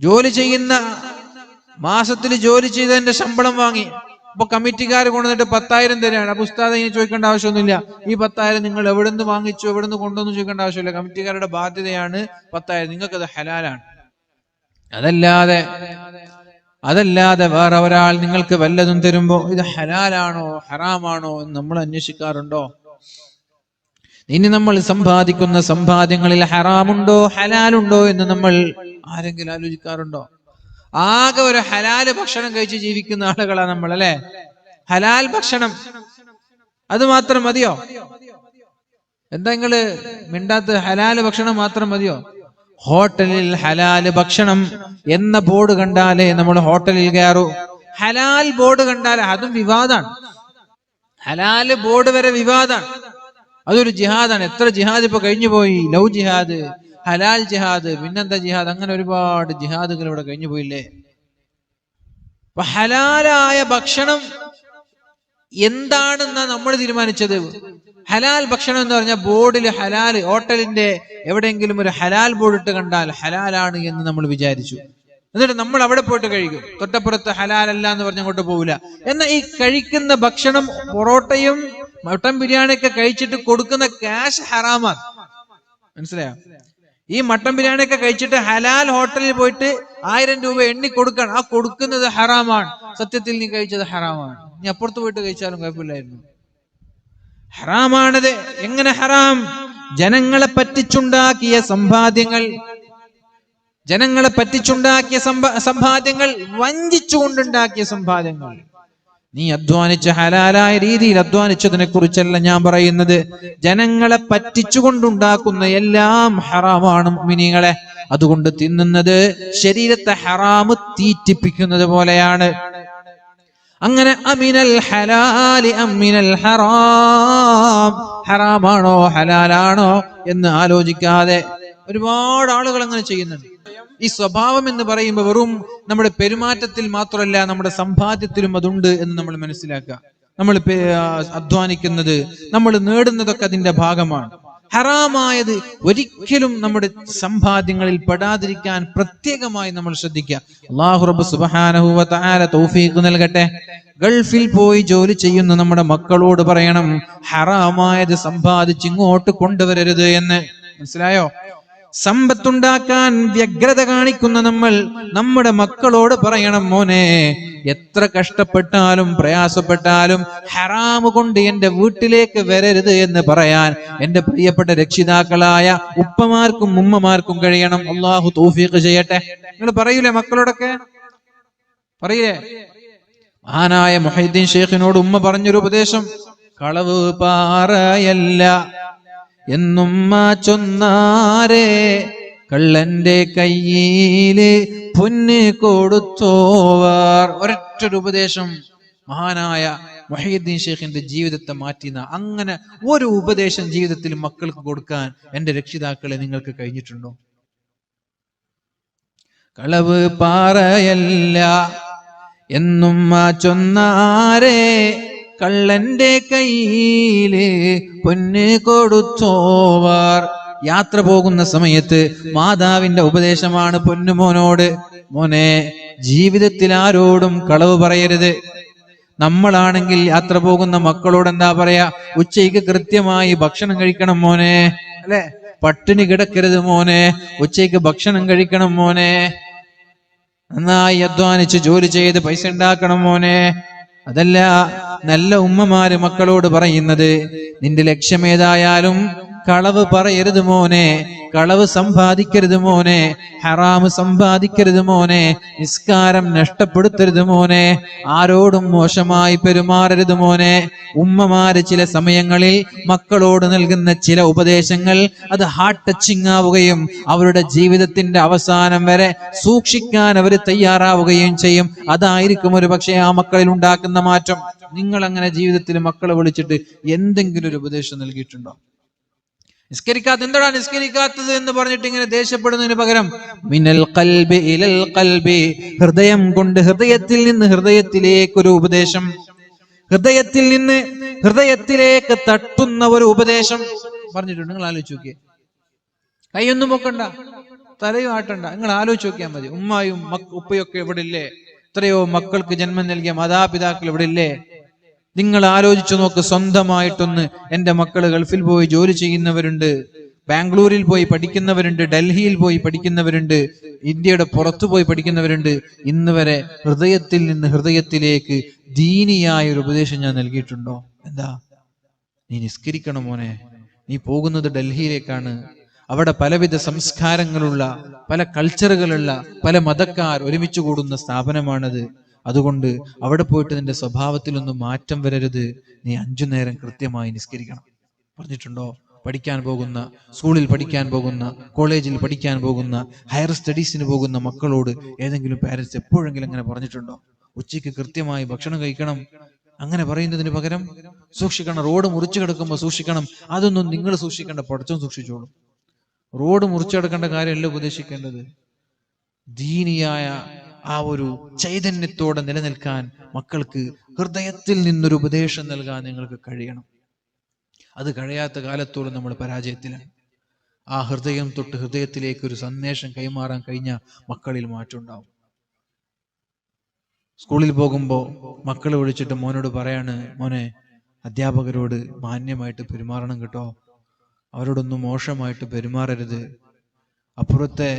ജോലി ചെയ്യുന്ന മാസത്തിൽ ജോലി ചെയ്തതിന്റെ ശമ്പളം വാങ്ങി, അപ്പൊ കമ്മിറ്റിക്കാർ കൊണ്ടുവന്നിട്ട് 10,000 തരാണ്. അപ്പൊ ഉസ്താദ് ഇനി ചോദിക്കേണ്ട ആവശ്യമൊന്നുമില്ല, ഈ 10,000 നിങ്ങൾ എവിടുന്ന് വാങ്ങിച്ചു, എവിടുന്ന് കൊണ്ടുവന്നു ചോദിക്കേണ്ട ആവശ്യമില്ല, കമ്മിറ്റിക്കാരുടെ ബാധ്യതയാണ് 10,000, നിങ്ങൾക്കത് ഹലാലാണ്. അതല്ലാതെ വേറെ ഒരാൾ നിങ്ങൾക്ക് വല്ലതും തരുമ്പോ ഇത് ഹലാലാണോ ഹറാമാണോ എന്ന് നമ്മൾ അന്വേഷിക്കാറുണ്ടോ? ഇനി നമ്മൾ സമ്പാദിക്കുന്ന സമ്പാദ്യങ്ങളിൽ ഹറാമുണ്ടോ ഹലാലുണ്ടോ എന്ന് നമ്മൾ ആരെങ്കിലും ആലോചിക്കാറുണ്ടോ? ആകെ ഒരു ഹലാല് ഭക്ഷണം കഴിച്ച് ജീവിക്കുന്ന ആളുകളാണ് നമ്മൾ, അല്ലെ? ഹലാൽ ഭക്ഷണം അത് മാത്രം മതിയോ? എന്താ നിങ്ങള് മിണ്ടാത്ത? ഹലാല് ഭക്ഷണം മാത്രം മതിയോ? ഹോട്ടലിൽ ഹലാല് ഭക്ഷണം എന്ന ബോർഡ് കണ്ടാലേ നമ്മൾ ഹോട്ടലിൽ കയറൂ. ഹലാൽ ബോർഡ് കണ്ടാലേ അതും വിവാദാണ്. ഹലാല് ബോർഡ് വരെ വിവാദാണ്. അതൊരു ജിഹാദാണ്. എത്ര ജിഹാദ് ഇപ്പൊ കഴിഞ്ഞു പോയി. ലവ് ജിഹാദ്, ഹലാൽ ജിഹാദ്, പിന്നെന്താ ജിഹാദ്, അങ്ങനെ ഒരുപാട് ജിഹാദുകൾ ഇവിടെ കഴിഞ്ഞു പോയില്ലേ. അപ്പൊ ഹലാലായ ഭക്ഷണം എന്താണെന്നാ നമ്മൾ തീരുമാനിച്ചത്. ഹലാൽ ഭക്ഷണം എന്ന് പറഞ്ഞാൽ ബോർഡിൽ ഹലാൽ, ഹോട്ടലിന്റെ എവിടെയെങ്കിലും ഒരു ഹലാൽ ബോർഡ് ഇട്ട് കണ്ടാൽ ഹലാലാണ് എന്ന് നമ്മൾ വിചാരിച്ചു. എന്നിട്ട് നമ്മൾ അവിടെ പോയിട്ട് കഴിക്കും. തൊട്ടപ്പുറത്ത് ഹലാലല്ല എന്ന് പറഞ്ഞ് അങ്ങോട്ട് പോവില്ല. എന്നാൽ ഈ കഴിക്കുന്ന ഭക്ഷണം, പൊറോട്ടയും മട്ടൻ ബിരിയാണിയൊക്കെ കഴിച്ചിട്ട് കൊടുക്കുന്ന ക്യാഷ് ഹറാമാണ്. മനസ്സിലായോ? ഈ മട്ടൻ ബിരിയാണിയൊക്കെ കഴിച്ചിട്ട് ഹലാൽ ഹോട്ടലിൽ പോയിട്ട് 1000 രൂപ എണ്ണി കൊടുക്കണം. ആ കൊടുക്കുന്നത് ഹറാമാണ്. സത്യത്തിൽ നീ കഴിച്ചത് ഹറാമാണ്. നീ അപ്പുറത്ത് പോയിട്ട് കഴിച്ചാലും കുഴപ്പമില്ലായിരുന്നു. ഹറാമാണത്. എങ്ങനെ ഹറാം? ജനങ്ങളെ പറ്റിച്ചുണ്ടാക്കിയ സമ്പാദ്യങ്ങൾ, ജനങ്ങളെ പറ്റിച്ചുണ്ടാക്കിയ സമ്പാദ്യങ്ങൾ, വഞ്ചിച്ചുകൊണ്ടുണ്ടാക്കിയ സമ്പാദ്യങ്ങൾ. നീ അധ്വാനിച്ച ഹലാലായ രീതിയിൽ അധ്വാനിച്ചതിനെ കുറിച്ചല്ല ഞാൻ പറയുന്നത്. ജനങ്ങളെ പറ്റിച്ചുകൊണ്ടുണ്ടാക്കുന്ന എല്ലാം ഹറാമാണ് മുഅ്മിനീങ്ങളെ. അതുകൊണ്ട് തിന്നുന്നത് ശരീരത്തെ ഹറാമ് തീറ്റിപ്പിക്കുന്നത് പോലെയാണ്. അങ്ങനെ അമിനൽ ഹലാലി അമിനൽ ഹറാം, ഹറാമാണോ ഹലാലാണോ എന്ന് ആലോചിക്കാതെ ഒരുപാട് ആളുകൾ അങ്ങനെ ചെയ്യുന്നുണ്ട്. ഈ സ്വഭാവം എന്ന് പറയുമ്പോൾ വെറും നമ്മുടെ പെരുമാറ്റത്തിൽ മാത്രമല്ല, നമ്മുടെ സമ്പാദ്യത്തിലും അതുണ്ട് എന്ന് നമ്മൾ മനസ്സിലാക്കുക. നമ്മൾ അധ്വാനിക്കുന്നത്, നമ്മൾ നേടുന്നതൊക്കെ അതിന്റെ ഭാഗമാണ്. ഹറാമായത് ഒരിക്കലും നമ്മുടെ സമ്പാദ്യങ്ങളിൽ പെടാതിരിക്കാൻ പ്രത്യേകമായി നമ്മൾ ശ്രദ്ധിക്കുക. അല്ലാഹു റബ്ബ് സുബ്ഹാനഹു വ തആല തൗഫീഖ് നൽകട്ടെ. ഗൾഫിൽ പോയി ജോലി ചെയ്യുന്ന നമ്മുടെ മക്കളോട് പറയണം, ഹറാമായത് സമ്പാദിച്ച് ഇങ്ങോട്ട് കൊണ്ടുവരരുത് എന്ന്. മനസ്സിലായോ? സമ്പത്തുണ്ടാക്കാൻ വ്യഗ്രത കാണിക്കുന്ന നമ്മൾ നമ്മുടെ മക്കളോട് പറയണം, മോനെ, എത്ര കഷ്ടപ്പെട്ടാലും പ്രയാസപ്പെട്ടാലും ഹറാമ് കൊണ്ട് എന്റെ വീട്ടിലേക്ക് വരരുത് എന്ന് പറയാൻ എന്റെ പ്രിയപ്പെട്ട രക്ഷിതാക്കളായ ഉപ്പമാർക്കും ഉമ്മമാർക്കും കഴിയണം. അല്ലാഹു തൗഫീഖ് ചെയ്യട്ടെ. നിങ്ങൾ പറയൂലേ മക്കളോടൊക്കെ? പറയില്ലേ? മഹാനായ മുഹൈദ്ദീൻ ശൈഖിനോട് ഉമ്മ പറഞ്ഞൊരു ഉപദേശം, കളവ് പാറയല്ല എന്നുമ്മ ചൊന്നാരെ, കള്ളന്റെ കയ്യില് പൊന്ന് കൊടുത്തോവർ. ഒരൊറ്റൊരു ഉപദേശം മഹാനായ മുഹൈദ്ദീൻ ശൈഖിന്റെ ജീവിതത്തെ മാറ്റിന. അങ്ങനെ ഒരു ഉപദേശം ജീവിതത്തിൽ മക്കൾക്ക് കൊടുക്കാൻ എന്റെ രക്ഷിതാക്കളെ നിങ്ങൾക്ക് കഴിഞ്ഞിട്ടുണ്ടോ? കളവ് പാറയല്ല എന്നുമ്മ ചൊന്നാരെ, കള്ളന്റെ കയ്യില് പൊന്ന് കൊടുത്തോവർ. യാത്ര പോകുന്ന സമയത്ത് മാതാവിന്റെ ഉപദേശമാണ് പൊന്നുമോനോട്, മോനെ, ജീവിതത്തിൽ ആരോടും കളവ് പറയരുത്. നമ്മളാണെങ്കിൽ യാത്ര പോകുന്ന മക്കളോട് എന്താ പറയാ? ഉച്ചയ്ക്ക് കൃത്യമായി ഭക്ഷണം കഴിക്കണം മോനെ, അല്ലെ? പട്ടിണി കിടക്കരുത് മോനെ, ഉച്ചയ്ക്ക് ഭക്ഷണം കഴിക്കണം മോനെ, നന്നായി അധ്വാനിച്ച് ജോലി ചെയ്ത് പൈസ ഉണ്ടാക്കണം മോനെ. അതല്ല നല്ല ഉമ്മമാര് മക്കളോട് പറയുന്നത്, നിന്റെ ലക്ഷ്യം ഏതായാലും കളവ് പറയരുത് മോനെ, കളവ് സമ്പാദിക്കരുത് മോനെ, ഹറാമ് സമ്പാദിക്കരുത് മോനെ, നിസ്കാരം നഷ്ടപ്പെടുത്തരുത് മോനെ, ആരോടും മോശമായി പെരുമാറരുത് മോനെ. ഉമ്മമാര് ചില സമയങ്ങളിൽ മക്കളോട് നൽകുന്ന ചില ഉപദേശങ്ങൾ അത് ഹാർട്ട് ടച്ചിങ് ആവുകയും അവരുടെ ജീവിതത്തിന്റെ അവസാനം വരെ സൂക്ഷിക്കാൻ അവർ തയ്യാറാവുകയും ചെയ്യും. അതായിരിക്കും ഒരു പക്ഷേ ആ മക്കളിൽ ഉണ്ടാക്കുന്ന മാറ്റം. നിങ്ങൾ അങ്ങനെ ജീവിതത്തിൽ മക്കളെ വിളിച്ചിട്ട് എന്തെങ്കിലും ഒരു ഉപദേശം നൽകിയിട്ടുണ്ടോ? നിസ്കരിക്കാത്ത, എന്താണ് നിസ്കരിക്കാത്തത് എന്ന് പറഞ്ഞിട്ട് ഇങ്ങനെ ദേഷ്യപ്പെടുന്നതിന് പകരം മിനൽ ഖൽബി ഇലൽ ഖൽബി, ഹൃദയം കൊണ്ട് ഹൃദയത്തിൽ നിന്ന് ഹൃദയത്തിലേക്ക് ഒരു ഉപദേശം, ഹൃദയത്തിൽ നിന്ന് ഹൃദയത്തിലേക്ക് തട്ടുന്ന ഒരു ഉപദേശം പറഞ്ഞിട്ടുണ്ട്. നിങ്ങൾ ആലോചിച്ച് നോക്കിയേ. കൈയൊന്നും പൊക്കണ്ട, തലയും ആട്ടണ്ട, നിങ്ങൾ ആലോചിച്ച് നോക്കിയാൽ മതി. ഉമ്മായും ഉപ്പയൊക്കെ ഇവിടെ ഇല്ലേ? എത്രയോ മക്കൾക്ക് ജന്മം നൽകിയ മാതാപിതാക്കൾ ഇവിടെ ഇല്ലേ? നിങ്ങൾ ആലോചിച്ചു നോക്ക്. സ്വന്തമായിട്ടൊന്ന്, എന്റെ മക്കള് ഗൾഫിൽ പോയി ജോലി ചെയ്യുന്നവരുണ്ട്, ബാംഗ്ലൂരിൽ പോയി പഠിക്കുന്നവരുണ്ട്, ഡൽഹിയിൽ പോയി പഠിക്കുന്നവരുണ്ട്, ഇന്ത്യയുടെ പുറത്തു പോയി പഠിക്കുന്നവരുണ്ട്. ഇന്ന് വരെ ഹൃദയത്തിൽ നിന്ന് ഹൃദയത്തിലേക്ക് ദീനിയായ ഒരു ഉപദേശം ഞാൻ നൽകിയിട്ടുണ്ടോ? എന്താ? നീ നിസ്കരിക്കണം മോനെ, നീ പോകുന്നത് ഡൽഹിയിലേക്കാണ്, അവിടെ പലവിധ സംസ്കാരങ്ങളുള്ള, പല കൾച്ചറുകളുള്ള, പല മതക്കാർ ഒരുമിച്ച് കൂടുന്ന സ്ഥാപനമാണത്. അതുകൊണ്ട് അവിടെ പോയിട്ട് നിന്റെ സ്വഭാവത്തിലൊന്നും മാറ്റം വരരുത്. നീ 5 നേരം കൃത്യമായി നിസ്കരിക്കണം. പറഞ്ഞിട്ടുണ്ടോ? പഠിക്കാൻ പോകുന്ന, സ്കൂളിൽ പഠിക്കാൻ പോകുന്ന, കോളേജിൽ പഠിക്കാൻ പോകുന്ന, ഹയർ സ്റ്റഡീസിന് പോകുന്ന മക്കളോട് ഏതെങ്കിലും പാരന്റ്സ് എപ്പോഴെങ്കിലും അങ്ങനെ പറഞ്ഞിട്ടുണ്ടോ? ഉച്ചയ്ക്ക് കൃത്യമായി ഭക്ഷണം കഴിക്കണം. അങ്ങനെ പറയുന്നതിന് പകരം സൂക്ഷിക്കണം, റോഡ് മുറിച്ചു കിടക്കുമ്പോൾ സൂക്ഷിക്കണം. അതൊന്നും നിങ്ങൾ സൂക്ഷിക്കേണ്ട, പടച്ചോൻ സൂക്ഷിച്ചോളും. റോഡ് മുറിച്ചു കിടക്കേണ്ട കാര്യമല്ല ഉപദേശിക്കേണ്ടത്. ദീനിയായ ആ ഒരു ചൈതന്യത്തോടെ നിലനിൽക്കാൻ മക്കൾക്ക് ഹൃദയത്തിൽ നിന്നൊരു ഉപദേശം നൽകാൻ നിങ്ങൾക്ക് കഴിയണം. അത് കഴിയാത്ത കാലത്തോളം നമ്മൾ പരാജയത്തിലാണ്. ആ ഹൃദയം തൊട്ട് ഹൃദയത്തിലേക്ക് ഒരു സന്ദേശം കൈമാറാൻ കഴിഞ്ഞ മക്കളിൽ മാറ്റം ഉണ്ടാവും. സ്കൂളിൽ പോകുമ്പോൾ മക്കൾ വിളിച്ചിട്ട് മോനോട് പറയാണ്, മോനെ അധ്യാപകരോട് മാന്യമായിട്ട് പെരുമാറണം കേട്ടോ, അവരോടൊന്നും മോശമായിട്ട് പെരുമാറരുത്. അപ്പുറത്തെ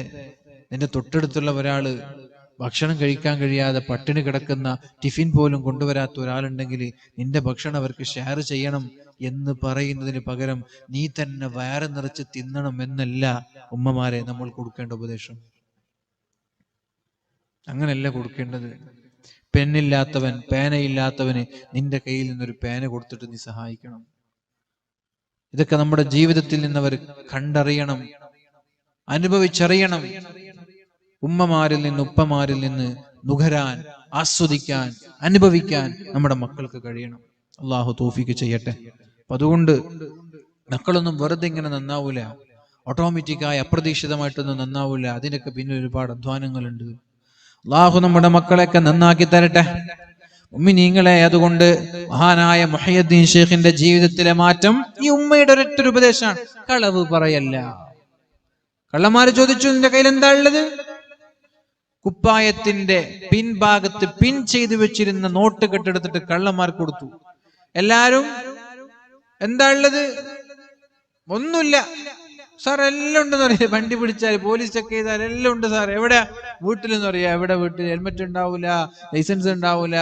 നിന്റെ തൊട്ടടുത്തുള്ള ഒരാള് ഭക്ഷണം കഴിക്കാൻ കഴിയാതെ പട്ടിണി കിടക്കുന്ന, ടിഫിൻ പോലും കൊണ്ടുവരാത്ത ഒരാളുണ്ടെങ്കിൽ നിന്റെ ഭക്ഷണം അവർക്ക് ഷെയർ ചെയ്യണം എന്ന് പറയുന്നതിന് പകരം നീ തന്നെ വയറ് നിറച്ച് തിന്നണം എന്നല്ല ഉമ്മമാരെ നമ്മൾ കൊടുക്കേണ്ട ഉപദേശം. അങ്ങനെയല്ല കൊടുക്കേണ്ടത്. പെന്നില്ലാത്തവൻ, പേനയില്ലാത്തവന് നിന്റെ കയ്യിൽ നിന്നൊരു പേന കൊടുത്തിട്ട് നീ സഹായിക്കണം. ഇതൊക്കെ നമ്മുടെ ജീവിതത്തിൽ നിന്നവർ കണ്ടറിയണം, അനുഭവിച്ചറിയണം. ഉമ്മമാരിൽ നിന്ന്, ഉപ്പമാരിൽ നിന്ന് നുകരാൻ, ആസ്വദിക്കാൻ, അനുഭവിക്കാൻ നമ്മുടെ മക്കൾക്ക് കഴിയണം. അള്ളാഹു തൗഫീഖ് ചെയ്യട്ടെ. അപ്പൊ അതുകൊണ്ട് മക്കളൊന്നും വെറുതെ ഇങ്ങനെ നന്നാവൂല, ഓട്ടോമാറ്റിക്കായി അപ്രതീക്ഷിതമായിട്ടൊന്നും നന്നാവൂല. അതിനൊക്കെ പിന്നെ ഒരുപാട് അധ്വാനങ്ങളുണ്ട്. അള്ളാഹു നമ്മുടെ മക്കളെയൊക്കെ നന്നാക്കി തരട്ടെ. ഉമ്മിനീങ്ങളെ, അതുകൊണ്ട് മഹാനായ മുഹയ്യദ്ദീൻ ഷേഖിന്റെ ജീവിതത്തിലെ മാറ്റം ഈ ഉമ്മയുടെ ഒരൊറ്റൊരു ഉപദേശമാണ്. കളവ് പറയല്ല. കള്ളന്മാര് ചോദിച്ചു, നിന്റെ കയ്യിൽ എന്താ ഉള്ളത്? കുപ്പായത്തിന്റെ പിൻഭാഗത്ത് പിൻ ചെയ്തു വെച്ചിരുന്ന നോട്ട് കെട്ടെടുത്തിട്ട് കള്ളന്മാർ കൊടുത്തു. എല്ലാരും എന്താ ഉള്ളത്? ഒന്നുമില്ല സാർ, എല്ലാം ഉണ്ടെന്ന് പറയാം. വണ്ടി പിടിച്ചാൽ, പോലീസ് ചെക്ക് ചെയ്താൽ എല്ലാം ഉണ്ട് സാർ. എവിടെ? വീട്ടിലെന്ന് പറയാ. എവിടെ വീട്ടിൽ? ഹെൽമെറ്റ് ഉണ്ടാവൂല, ലൈസൻസ് ഉണ്ടാവൂല,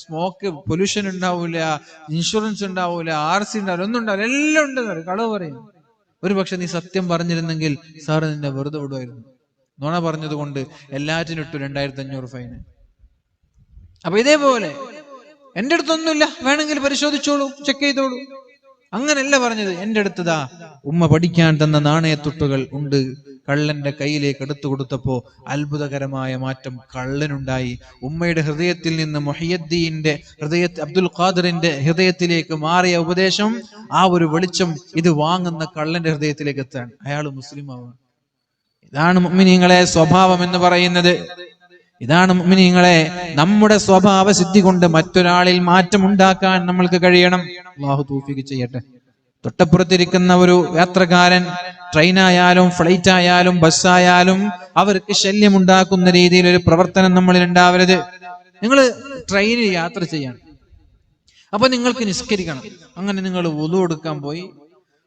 സ്മോക്ക് പൊല്യൂഷൻ ഉണ്ടാവൂല, ഇൻഷുറൻസ് ഉണ്ടാവൂല, RC ഉണ്ടാവില്ല, ഒന്നും ഉണ്ടാവില്ല, എല്ലാം ഉണ്ടെന്ന് പറയും. കളവ് പറയും. ഒരു പക്ഷെ നീ സത്യം പറഞ്ഞിരുന്നെങ്കിൽ സാറ് നിന്നെ വെറുതെ വിടുമായിരുന്നു. നുണ പറഞ്ഞത് കൊണ്ട് എല്ലാറ്റിനും ഇട്ടു 2500 ഫൈന്. അപ്പൊ ഇതേപോലെ എന്റെ അടുത്തൊന്നുമില്ല, വേണമെങ്കിൽ പരിശോധിച്ചോളൂ, ചെക്ക് ചെയ്തോളൂ. അങ്ങനല്ല പറഞ്ഞത്. എന്റെ അടുത്തതാ ഉമ്മ പഠിക്കാൻ തന്ന നാണയത്തുട്ടുകൾ ഉണ്ട്. കള്ളന്റെ കയ്യിലേക്ക് എടുത്തു കൊടുത്തപ്പോ അത്ഭുതകരമായ മാറ്റം കള്ളനുണ്ടായി. ഉമ്മയുടെ ഹൃദയത്തിൽ നിന്ന് മുഹയ്യദ്ദീന്റെ അബ്ദുൽ ഖാദിറിന്റെ ഹൃദയത്തിലേക്ക് മാറിയ ഉപദേശം, ആ ഒരു വെളിച്ചം ഇത് വാങ്ങുന്ന കള്ളന്റെ ഹൃദയത്തിലേക്ക് എത്താൻ അയാൾ മുസ്ലിം ആവാൻ. ഇതാണ് മുഅ്മിനീങ്ങളെ സ്വഭാവം എന്ന് പറയുന്നത്. ഇതാണ് മുഅ്മിനീങ്ങളെ, നമ്മുടെ സ്വഭാവ സിദ്ധി കൊണ്ട് മറ്റൊരാളിൽ മാറ്റം ഉണ്ടാക്കാൻ നമ്മൾക്ക് കഴിയണം. അല്ലാഹു തൗഫീഖ് ചെയ്യട്ടെ. തൊട്ടപ്പുറത്തിരിക്കുന്ന ഒരു യാത്രക്കാരൻ, ട്രെയിനായാലും ഫ്ലൈറ്റ് ആയാലും ബസ്സായാലും അവർക്ക് ശല്യമുണ്ടാക്കുന്ന രീതിയിൽ ഒരു പ്രവർത്തനം നമ്മളിൽ ഉണ്ടാവരുത്. നിങ്ങൾ ട്രെയിനിൽ യാത്ര ചെയ്യണം, അപ്പൊ നിങ്ങൾക്ക് നിസ്കരിക്കണം. അങ്ങനെ നിങ്ങൾ വുളു എടുക്കാൻ പോയി,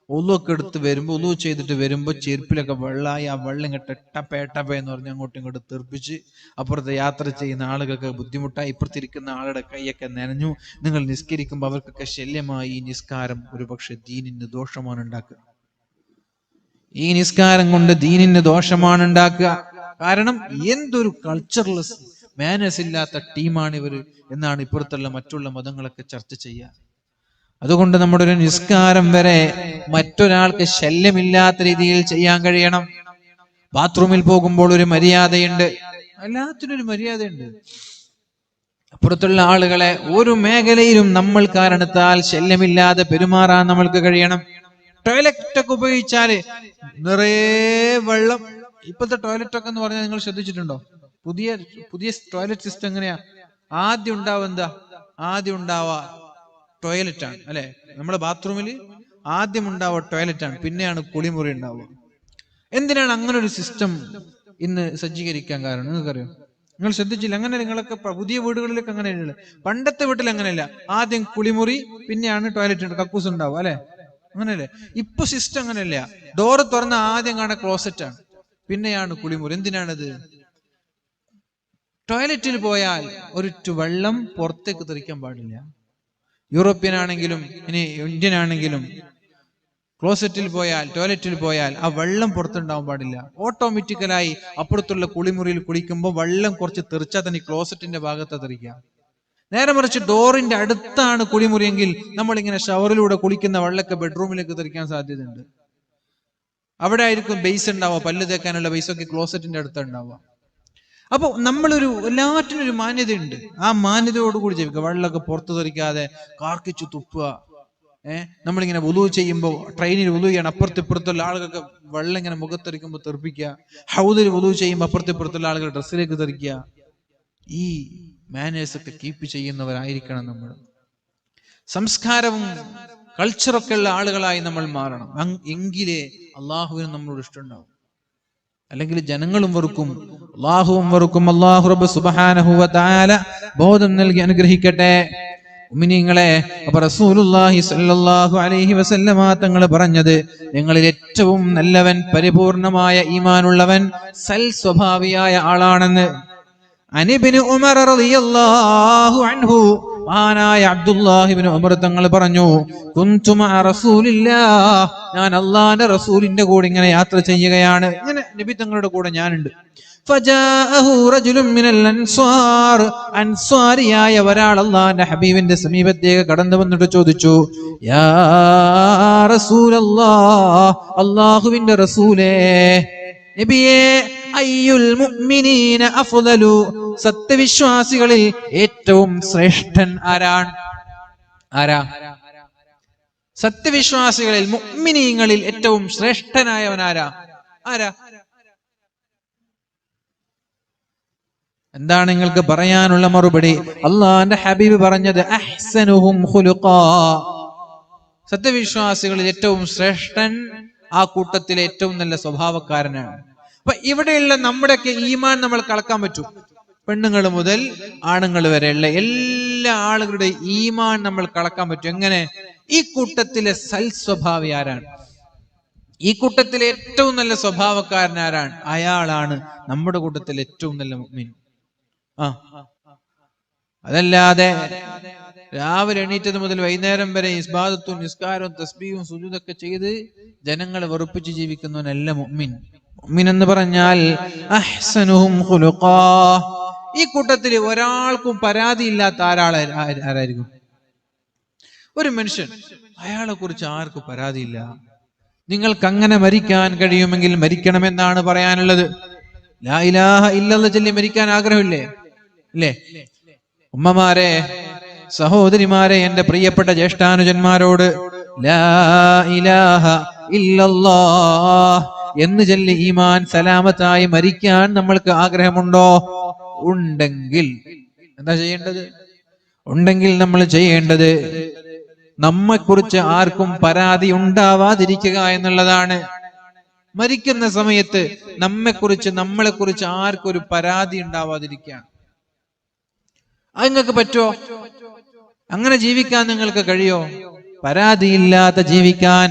ഒലുവൊക്കെ എടുത്ത് വരുമ്പോ, ഒലു ചെയ്തിട്ട് വരുമ്പോ ചെരുപ്പിലൊക്കെ വെള്ളമായി, ആ വെള്ളം ഇങ്ങോട്ട് ടപ്പ എന്ന് പറഞ്ഞ് അങ്ങോട്ടും ഇങ്ങോട്ട് തെറിപ്പിച്ച് അപ്പുറത്തെ യാത്ര ചെയ്യുന്ന ആളുകൾക്ക് ബുദ്ധിമുട്ടായി, ഇപ്പുറത്തിരിക്കുന്ന ആളുടെ കൈയൊക്കെ നനഞ്ഞു. നിങ്ങൾ നിസ്കരിക്കുമ്പോൾ അവർക്കൊക്കെ ശല്യമായി. ഈ നിസ്കാരം ഒരു പക്ഷെ ദീനിന് ദോഷമാണ് ഉണ്ടാക്കുക. ഈ നിസ്കാരം കൊണ്ട് ദീനിന് ദോഷമാണ് ഉണ്ടാക്കുക. കാരണം എന്തൊരു കൾച്ചർലെസ്, മാനേഴ്സ് ഇല്ലാത്ത ടീമാണ് ഇവര് എന്നാണ് ഇപ്പുറത്തുള്ള മറ്റുള്ള മതങ്ങളൊക്കെ ചർച്ച ചെയ്യുക. അതുകൊണ്ട് നമ്മുടെ ഒരു നിസ്കാരം വരെ മറ്റൊരാൾക്ക് ശല്യമില്ലാത്ത രീതിയിൽ ചെയ്യാൻ കഴിയണം. ബാത്റൂമിൽ പോകുമ്പോൾ ഒരു മര്യാദയുണ്ട്, എല്ലാത്തിനും ഒരു മര്യാദയുണ്ട്. അപ്പുറത്തുള്ള ആളുകളെ ഒരു മേഖലയിലും നമ്മൾ കാരണത്താൽ ശല്യമില്ലാതെ പെരുമാറാൻ നമ്മൾക്ക് കഴിയണം. ടോയ്ലറ്റ് ഒക്കെ ഉപയോഗിച്ചാല് നിറയെ വെള്ളം. ഇപ്പോഴത്തെ ടോയ്ലറ്റ് ഒക്കെ എന്ന് പറഞ്ഞാൽ നിങ്ങൾ ശ്രദ്ധിച്ചിട്ടുണ്ടോ? പുതിയ ടോയ്ലറ്റ് സിസ്റ്റം എങ്ങനെയാ? ആദ്യം ഉണ്ടാവാ ടോയ്ലറ്റ് ആണ്, അല്ലെ? നമ്മുടെ ബാത്റൂമിൽ ആദ്യം ഉണ്ടാവുക ടോയ്ലറ്റ് ആണ്, പിന്നെയാണ് കുളിമുറി ഉണ്ടാവുക. എന്തിനാണ് അങ്ങനെ ഒരു സിസ്റ്റം ഇന്ന് സജ്ജീകരിക്കാൻ കാരണം? നിങ്ങൾക്കറിയാം? നിങ്ങൾ ശ്രദ്ധിച്ചില്ല? അങ്ങനെ നിങ്ങളൊക്കെ പുതിയ വീടുകളിലൊക്കെ അങ്ങനെയല്ല. പണ്ടത്തെ വീട്ടിൽ അങ്ങനെയല്ല, ആദ്യം കുളിമുറി പിന്നെയാണ് ടോയ്ലറ്റ്, കക്കൂസ് ഉണ്ടാവുക, അല്ലെ? അങ്ങനെയല്ലേ? ഇപ്പൊ സിസ്റ്റം അങ്ങനെയല്ല. ഡോറ് തുറന്ന ആദ്യം കാണാൻ ക്ലോസറ്റ് ആണ്, പിന്നെയാണ് കുളിമുറി. എന്തിനാണത്? ടോയ്ലറ്റിൽ പോയാൽ ഒരു വെള്ളം പുറത്തേക്ക് തെറിക്കാൻ പാടില്ല. യൂറോപ്യൻ ആണെങ്കിലും ഇനി ഇന്ത്യൻ ആണെങ്കിലും ക്ലോസറ്റിൽ പോയാൽ, ടോയ്ലറ്റിൽ പോയാൽ ആ വെള്ളം പുറത്തുണ്ടാവാൻ പാടില്ല. ഓട്ടോമാറ്റിക്കലായി അപ്പുറത്തുള്ള കുളിമുറിയിൽ കുളിക്കുമ്പോൾ വെള്ളം കുറച്ച് തെറിച്ചാൽ തന്നെ ക്ലോസറ്റിന്റെ ഭാഗത്ത് തെറിക്കുക. നേരെ മറിച്ച് ഡോറിന്റെ അടുത്താണ് കുളിമുറിയെങ്കിൽ നമ്മളിങ്ങനെ ഷവറിലൂടെ കുളിക്കുന്ന വെള്ളമൊക്കെ ബെഡ്റൂമിലേക്ക് തെറിക്കാൻ സാധ്യതയുണ്ട്. അവിടെ ആയിരിക്കും ബേസ് ഉണ്ടാവുക, പല്ല് തേക്കാനുള്ള ബേസൊക്കെ ക്ലോസറ്റിന്റെ അടുത്തുണ്ടാവുക. അപ്പൊ എല്ലാറ്റിനും ഒരു മാന്യതയുണ്ട്. ആ മാന്യതയോടുകൂടി ജീവിക്കുക. വെള്ളമൊക്കെ പുറത്തു തെറിക്കാതെ കാർക്കിച്ചു തുപ്പുക. നമ്മളിങ്ങനെ വുളു ചെയ്യുമ്പോൾ, ട്രെയിനിൽ വുളു ചെയ്യണം, അപ്പുറത്തിപ്പുറത്തുള്ള ആളുകൾക്ക് വെള്ളം ഇങ്ങനെ മുഖത്തെറിക്കുമ്പോൾ തെറിപ്പിക്കുക. ഹൗദിൽ വുളു ചെയ്യുമ്പോൾ അപ്പുറത്തിപ്പുറത്തുള്ള ആളുകൾ ഡ്രസ്സിലേക്ക് തെറിക്കുക. ഈ മാനേഴ്സ് ഒക്കെ കീപ്പ് ചെയ്യുന്നവരായിരിക്കണം നമ്മൾ. സംസ്കാരവും കൾച്ചറൊക്കെ ഉള്ള ആളുകളായി നമ്മൾ മാറണം. എങ്കിലേ അള്ളാഹുവിന് നമ്മളോട് ഇഷ്ടമുണ്ടാവും. അല്ലെങ്കിൽ ജനങ്ങളും വെറുക്കും, അള്ളാഹുവും വെറുക്കും. അള്ളാഹു റബ്ബ് സുബ്ഹാനഹു വ തആല ബോധം നൽകി അനുഗ്രഹിക്കട്ടെ. മുഅ്മിനീങ്ങളെ, അപ്പോൾ റസൂലുള്ളാഹി സ്വല്ലല്ലാഹു അലൈഹി വസല്ലമ തങ്ങൾ പറഞ്ഞത്, നിങ്ങളിൽ ഏറ്റവും നല്ലവൻ, പരിപൂർണമായ ഈമാനുള്ളവൻ സൽ സ്വഭാവിയായ ആളാണെന്ന്. അനിബ്നു ഉമർ റളിയല്ലാഹു അൻഹു, മഹാനായ അബ്ദുല്ലാഹി ഇബ്നു ഉമർ തങ്ങൾ പറഞ്ഞു, കുന്തു മഅ റസൂലില്ലാഹ്, ഞാൻ അല്ലാഹുവിന്റെ റസൂലിന്റെ കൂടെ ഇങ്ങനെ യാത്ര ചെയ്യുകയാണ്. ഇങ്ങനെ നബി തങ്ങളുടെ കൂടെ ഞാനുണ്ട്. ഫജാഅഹു റജുലുൻ മിനൽ അൻസ്വാർ, അൻസ്വാരിയായ ഒരാൾ അല്ലാഹുവിന്റെ ഹബീബിന്റെ സമീപത്തേക്ക് കടന്നു വന്നിട്ട് ചോദിച്ചു, യാ റസൂലല്ലാഹ്, അല്ലാഹുവിന്റെ റസൂലേ, നബിയേ, അയ്യുൽ മുഅ്മിനീന അഫ്ളലു, സത്യവിശ്വാസികളിൽ ഏറ്റവും ശ്രേഷ്ഠൻ ആരാണ്? സത്യവിശ്വാസികളിൽ, മുഅ്മിനീങ്ങളിൽ ഏറ്റവും ശ്രേഷ്ഠനായവൻ ആരാ? എന്താണ് നിങ്ങൾക്ക് പറയാനുള്ള മറുപടി? അല്ലാഹുവിന്റെ ഹബീബ് പറഞ്ഞത്, അഹ്സനുഹും ഖുലുഖാ, സത്യവിശ്വാസികളിൽ ഏറ്റവും ശ്രേഷ്ഠൻ ആ കൂട്ടത്തിലെ ഏറ്റവും നല്ല സ്വഭാവക്കാരനാണ്. അപ്പൊ ഇവിടെയുള്ള നമ്മുടെയൊക്കെ ഈമാൻ നമ്മൾ കളക്കാൻ പറ്റും. പെണ്ണുങ്ങൾ മുതൽ ആണുങ്ങൾ വരെയുള്ള എല്ലാ ആളുകളുടെ ഈമാൻ നമ്മൾ കളക്കാൻ പറ്റും. എങ്ങനെ? ഈ കൂട്ടത്തിലെ സൽസ്വഭാവി ആരാണ്? ഈ കൂട്ടത്തിലെ ഏറ്റവും നല്ല സ്വഭാവക്കാരൻ ആരാണ്? അയാളാണ് നമ്മുടെ കൂട്ടത്തിലെ ഏറ്റവും നല്ല മുഅ്മിൻ. അതല്ലാതെ രാവിലെ എണീറ്റത് മുതൽ വൈകുന്നേരം വരെ ഇസ്ബാദത്തും നിസ്കാരവും തസ്ബീഹും സുജൂദൊക്കെ ചെയ്ത് ജനങ്ങളെ വെറുപ്പിച്ച് ജീവിക്കുന്നവനല്ല മുഅ്മിൻ. മുഅ്മിൻ എന്ന് പറഞ്ഞാൽ അഹ്സനുഹും ഖുലുഖാ. ഈ കൂട്ടത്തിൽ ഒരാൾക്കും പരാതിയില്ലാത്ത ആരായിരിക്കും? ഒരു മനുഷ്യൻ, അയാളെ കുറിച്ച് ആർക്കും പരാതിയില്ല. നിങ്ങൾക്ക് അങ്ങനെ മരിക്കാൻ കഴിയുമെങ്കിൽ മരിക്കണമെന്നാണ് പറയാനുള്ളത്. ലാ ഇലാഹ ഇല്ലല്ലാഹ് ചൊല്ലി മരിക്കാൻ ആഗ്രഹമില്ലേ? ഇല്ലേ? ഉമ്മമാരെ, സഹോദരിമാരെ, എന്റെ പ്രിയപ്പെട്ട ജ്യേഷ്ഠാനുജന്മാരോട് ലാ ഇലാഹ ഇല്ലല്ലാഹ് എന്ന് ചൊല്ലി ഈമാൻ സലാമത്തായി മരിക്കാൻ നമ്മൾക്ക് ആഗ്രഹമുണ്ടോ? ഉണ്ടെങ്കിൽ എന്താ ചെയ്യേണ്ടത്? നമ്മൾ ചെയ്യേണ്ടത് നമ്മെക്കുറിച്ച് ആർക്കും പരാതി ഉണ്ടാവാതിരിക്കുക എന്നുള്ളതാണ്. മരിക്കുന്ന സമയത്ത് നമ്മളെക്കുറിച്ച് ആർക്കും ഒരു പരാതി ഉണ്ടാവാതിരിക്കുക. അത് നിങ്ങൾക്ക് പറ്റുമോ? അങ്ങനെ ജീവിക്കാൻ നിങ്ങൾക്ക് കഴിയോ? പരാതിയില്ലാതെ ജീവിക്കാൻ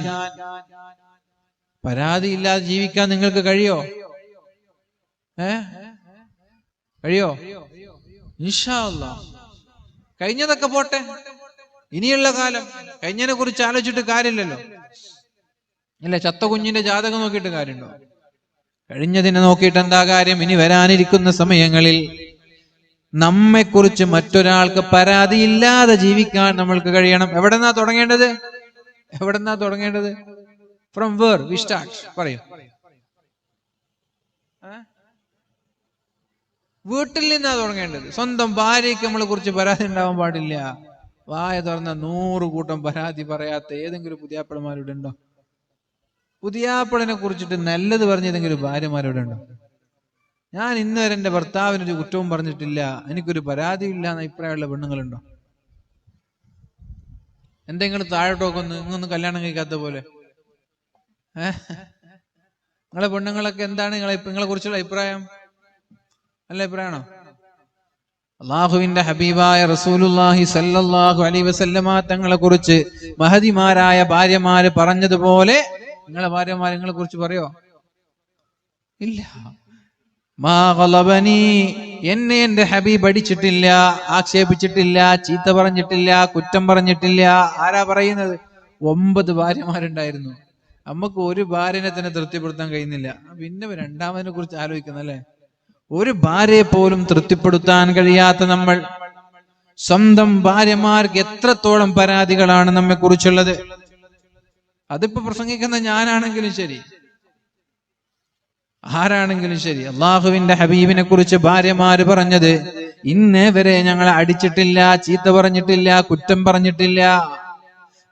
നിങ്ങൾക്ക് കഴിയോ? കഴിയോ? ഇൻഷാ അല്ലാഹ്. കഴിഞ്ഞതൊക്കെ പോട്ടെ, ഇനിയുള്ള കാലം കഴിഞ്ഞതിനെ കുറിച്ച് ആലോചിച്ചിട്ട് കാര്യമില്ലല്ലോ. ഇല്ല, ചത്ത കുഞ്ഞിന്റെ ജാതകം നോക്കിയിട്ട് കാര്യമുണ്ടോ? കഴിഞ്ഞതിനെ നോക്കിയിട്ട് എന്താ കാര്യം? ഇനി വരാനിരിക്കുന്ന സമയങ്ങളിൽ നമ്മെക്കുറിച്ച് മറ്റൊരാൾക്ക് പരാതിയില്ലാതെ ജീവിക്കാൻ നമ്മൾക്ക് കഴിയണം. എവിടെന്നാ തുടങ്ങേണ്ടത്? From where we start? പറയൂ. വീട്ടിൽ നിന്നാ തുടങ്ങേണ്ടത്. സ്വന്തം ഭാര്യയ്ക്ക് നമ്മളെ കുറിച്ച് പരാതി ഉണ്ടാവാൻ പാടില്ല. വായ തുറന്ന 100 കൂട്ടം പരാതി പറയാത്ത ഏതെങ്കിലും പുതിയാപ്പിളമാരുടെ ഉണ്ടോ? പുതിയാപ്പിളിനെ കുറിച്ചിട്ട് നല്ലത് പറഞ്ഞേതെങ്കിലും ഭാര്യമാരുടെ ഉണ്ടോ? ഞാൻ ഇന്ന് വരെ എന്റെ ഭർത്താവിനൊരു കുറ്റവും പറഞ്ഞിട്ടില്ല, എനിക്കൊരു പരാതിയില്ല എന്ന അഭിപ്രായമുള്ള പെണ്ണുങ്ങളുണ്ടോ? എന്തെങ്കിലും താഴോട്ടൊക്കെ ഇങ്ങൊന്നും കല്യാണം കഴിക്കാത്ത പോലെ. നിങ്ങളെ പെണ്ണുങ്ങളൊക്കെ എന്താണ് നിങ്ങളെ കുറിച്ചുള്ള അഭിപ്രായം? നല്ല അഭിപ്രായമാണോ? അള്ളാഹുവിന്റെ ഹബീബായ റസൂലുള്ളാഹി സ്വല്ലല്ലാഹു അലൈഹി വസല്ലമ തങ്ങളെ കുറിച്ച് മഹദിമാരായ ഭാര്യമാര് പറഞ്ഞതുപോലെ നിങ്ങളെ ഭാര്യമാര് നിങ്ങളെ കുറിച്ച് പറയോ? ഇല്ല. മാ ഗളബനി, എന്നെ എന്റെ ഹബീബ് അടിച്ചിട്ടില്ല, ആക്ഷേപിച്ചിട്ടില്ല, ചീത്ത പറഞ്ഞിട്ടില്ല, കുറ്റം പറഞ്ഞിട്ടില്ല. ആരാ പറയുന്നത്? 9 ഭാര്യമാരുണ്ടായിരുന്നു. നമുക്ക് ഒരു ഭാര്യനെ തന്നെ തൃപ്തിപ്പെടുത്താൻ കഴിയുന്നില്ല, പിന്നെ രണ്ടാമതിനെ കുറിച്ച് ആലോചിക്കുന്നല്ലേ. ഒരു ഭാര്യയെ പോലും തൃപ്തിപ്പെടുത്താൻ കഴിയാത്ത നമ്മൾ സ്വന്തം ഭാര്യമാർക്ക് എത്രത്തോളം പരാതികളാണ് നമ്മെ കുറിച്ചുള്ളത്. അതിപ്പോ പ്രസംഗിക്കുന്ന ഞാനാണെങ്കിലും ശരി, ആരാണെങ്കിലും ശരി, അള്ളാഹുവിന്റെ ഹബീബിനെ കുറിച്ച് ഭാര്യമാര് പറഞ്ഞത്, ഇന്നേ വരെ ഞങ്ങളെ അടിച്ചിട്ടില്ല, ചീത്ത പറഞ്ഞിട്ടില്ല, കുറ്റം പറഞ്ഞിട്ടില്ല.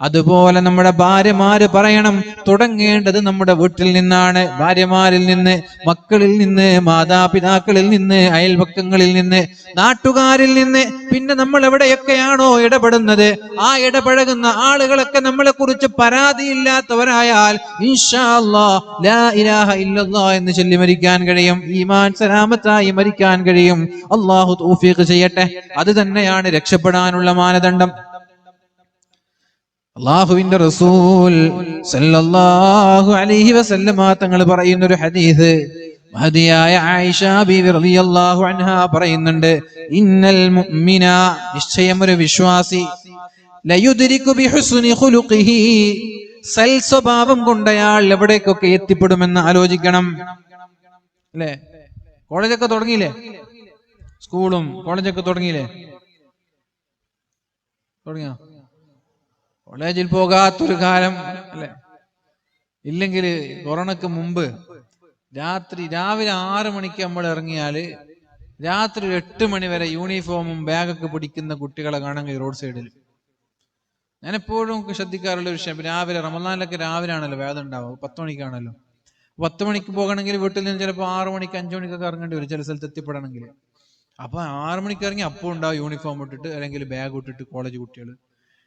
അതുപോലെ നമ്മുടെ ഭാര്യമാര് പറയണം, തുടങ്ങേണ്ടത് നമ്മുടെ വീട്ടിൽ നിന്നാണ്, ഭാര്യമാരിൽ നിന്ന്, മക്കളിൽ നിന്ന്, മാതാപിതാക്കളിൽ നിന്ന്, അയൽപക്കങ്ങളിൽ നിന്ന്, നാട്ടുകാരിൽ നിന്ന്. പിന്നെ നമ്മൾ എവിടെയൊക്കെയാണോ ഇടപെടുന്നത്, ആ ഇടപഴകുന്ന ആളുകളൊക്കെ നമ്മളെ കുറിച്ച് പരാതിയില്ലാത്തവരായാൽ ഇൻഷാ അല്ലാഹ് ലാ ഇലാഹ ഇല്ലല്ലാഹ് എന്ന് ചൊല്ലി മരിക്കാൻ കഴിയും, ഈമാൻ സലാമത്തായി മരിക്കാൻ കഴിയും. അല്ലാഹു തൗഫീഖ് ചെയ്യട്ടെ. അത് തന്നെയാണ് രക്ഷപ്പെടാനുള്ള മാനദണ്ഡം. അല്ലാഹുവിന്റെ റസൂൽ സല്ലല്ലാഹു അലൈഹി വസല്ലമ തങ്ങൾ പറയുന്ന ഒരു ഹദീസ്, മഹദിയായ ആയിഷ ബീവി റളിയല്ലാഹു അൻഹാ പറയുന്നുണ്ട്, ഇന്നൽ മുഅ്മിന, നിശ്ചയം ഒരു വിശ്വാസി, ലയുദ്രികു ബിഹുസ്നി ഖുലുഖിഹി, സൽ സ്വഭാവം കൊണ്ട് അയാൾ എവിടേക്കൊക്കെ എത്തിപ്പെടുമെന്ന് ആലോചിക്കണം. അല്ലേ, കോളേജൊക്കെ തുടങ്ങിയില്ലേ, സ്കൂളും കോളേജൊക്കെ തുടങ്ങിയില്ലേ, തുടങ്ങിയോ? കോളേജിൽ പോകാത്തൊരു കാലം അല്ലെ, ഇല്ലെങ്കിൽ കൊറോണക്ക് മുമ്പ് രാവിലെ 6 മണിക്ക് നമ്മൾ ഇറങ്ങിയാല് രാത്രി 8 മണി വരെ യൂണിഫോമും ബാഗൊക്കെ പിടിക്കുന്ന കുട്ടികളെ കാണാൻ റോഡ് സൈഡിൽ. ഞാൻ എപ്പോഴും ശ്രദ്ധിക്കാറുള്ള ഒരു വിഷയം, രാവിലെ റമദാനിലൊക്കെ രാവിലെ ആണല്ലോ വേദം ഉണ്ടാവുക, 10 മണിക്കാണല്ലോ. 10 മണിക്ക് പോകണമെങ്കിൽ വീട്ടിൽ നിന്ന് ചിലപ്പോൾ 6 മണിക്ക് 5 മണിക്കൊക്കെ ഇറങ്ങേണ്ടി വരും ചില സ്ഥലത്ത് എത്തിപ്പെടണമെങ്കിൽ. അപ്പൊ 6 മണിക്ക് ഇറങ്ങി അപ്പോൾ ഉണ്ടാവും യൂണിഫോം ഇട്ടിട്ട് അല്ലെങ്കിൽ ബാഗ് ഇട്ടിട്ട് കോളേജ് കുട്ടികൾ.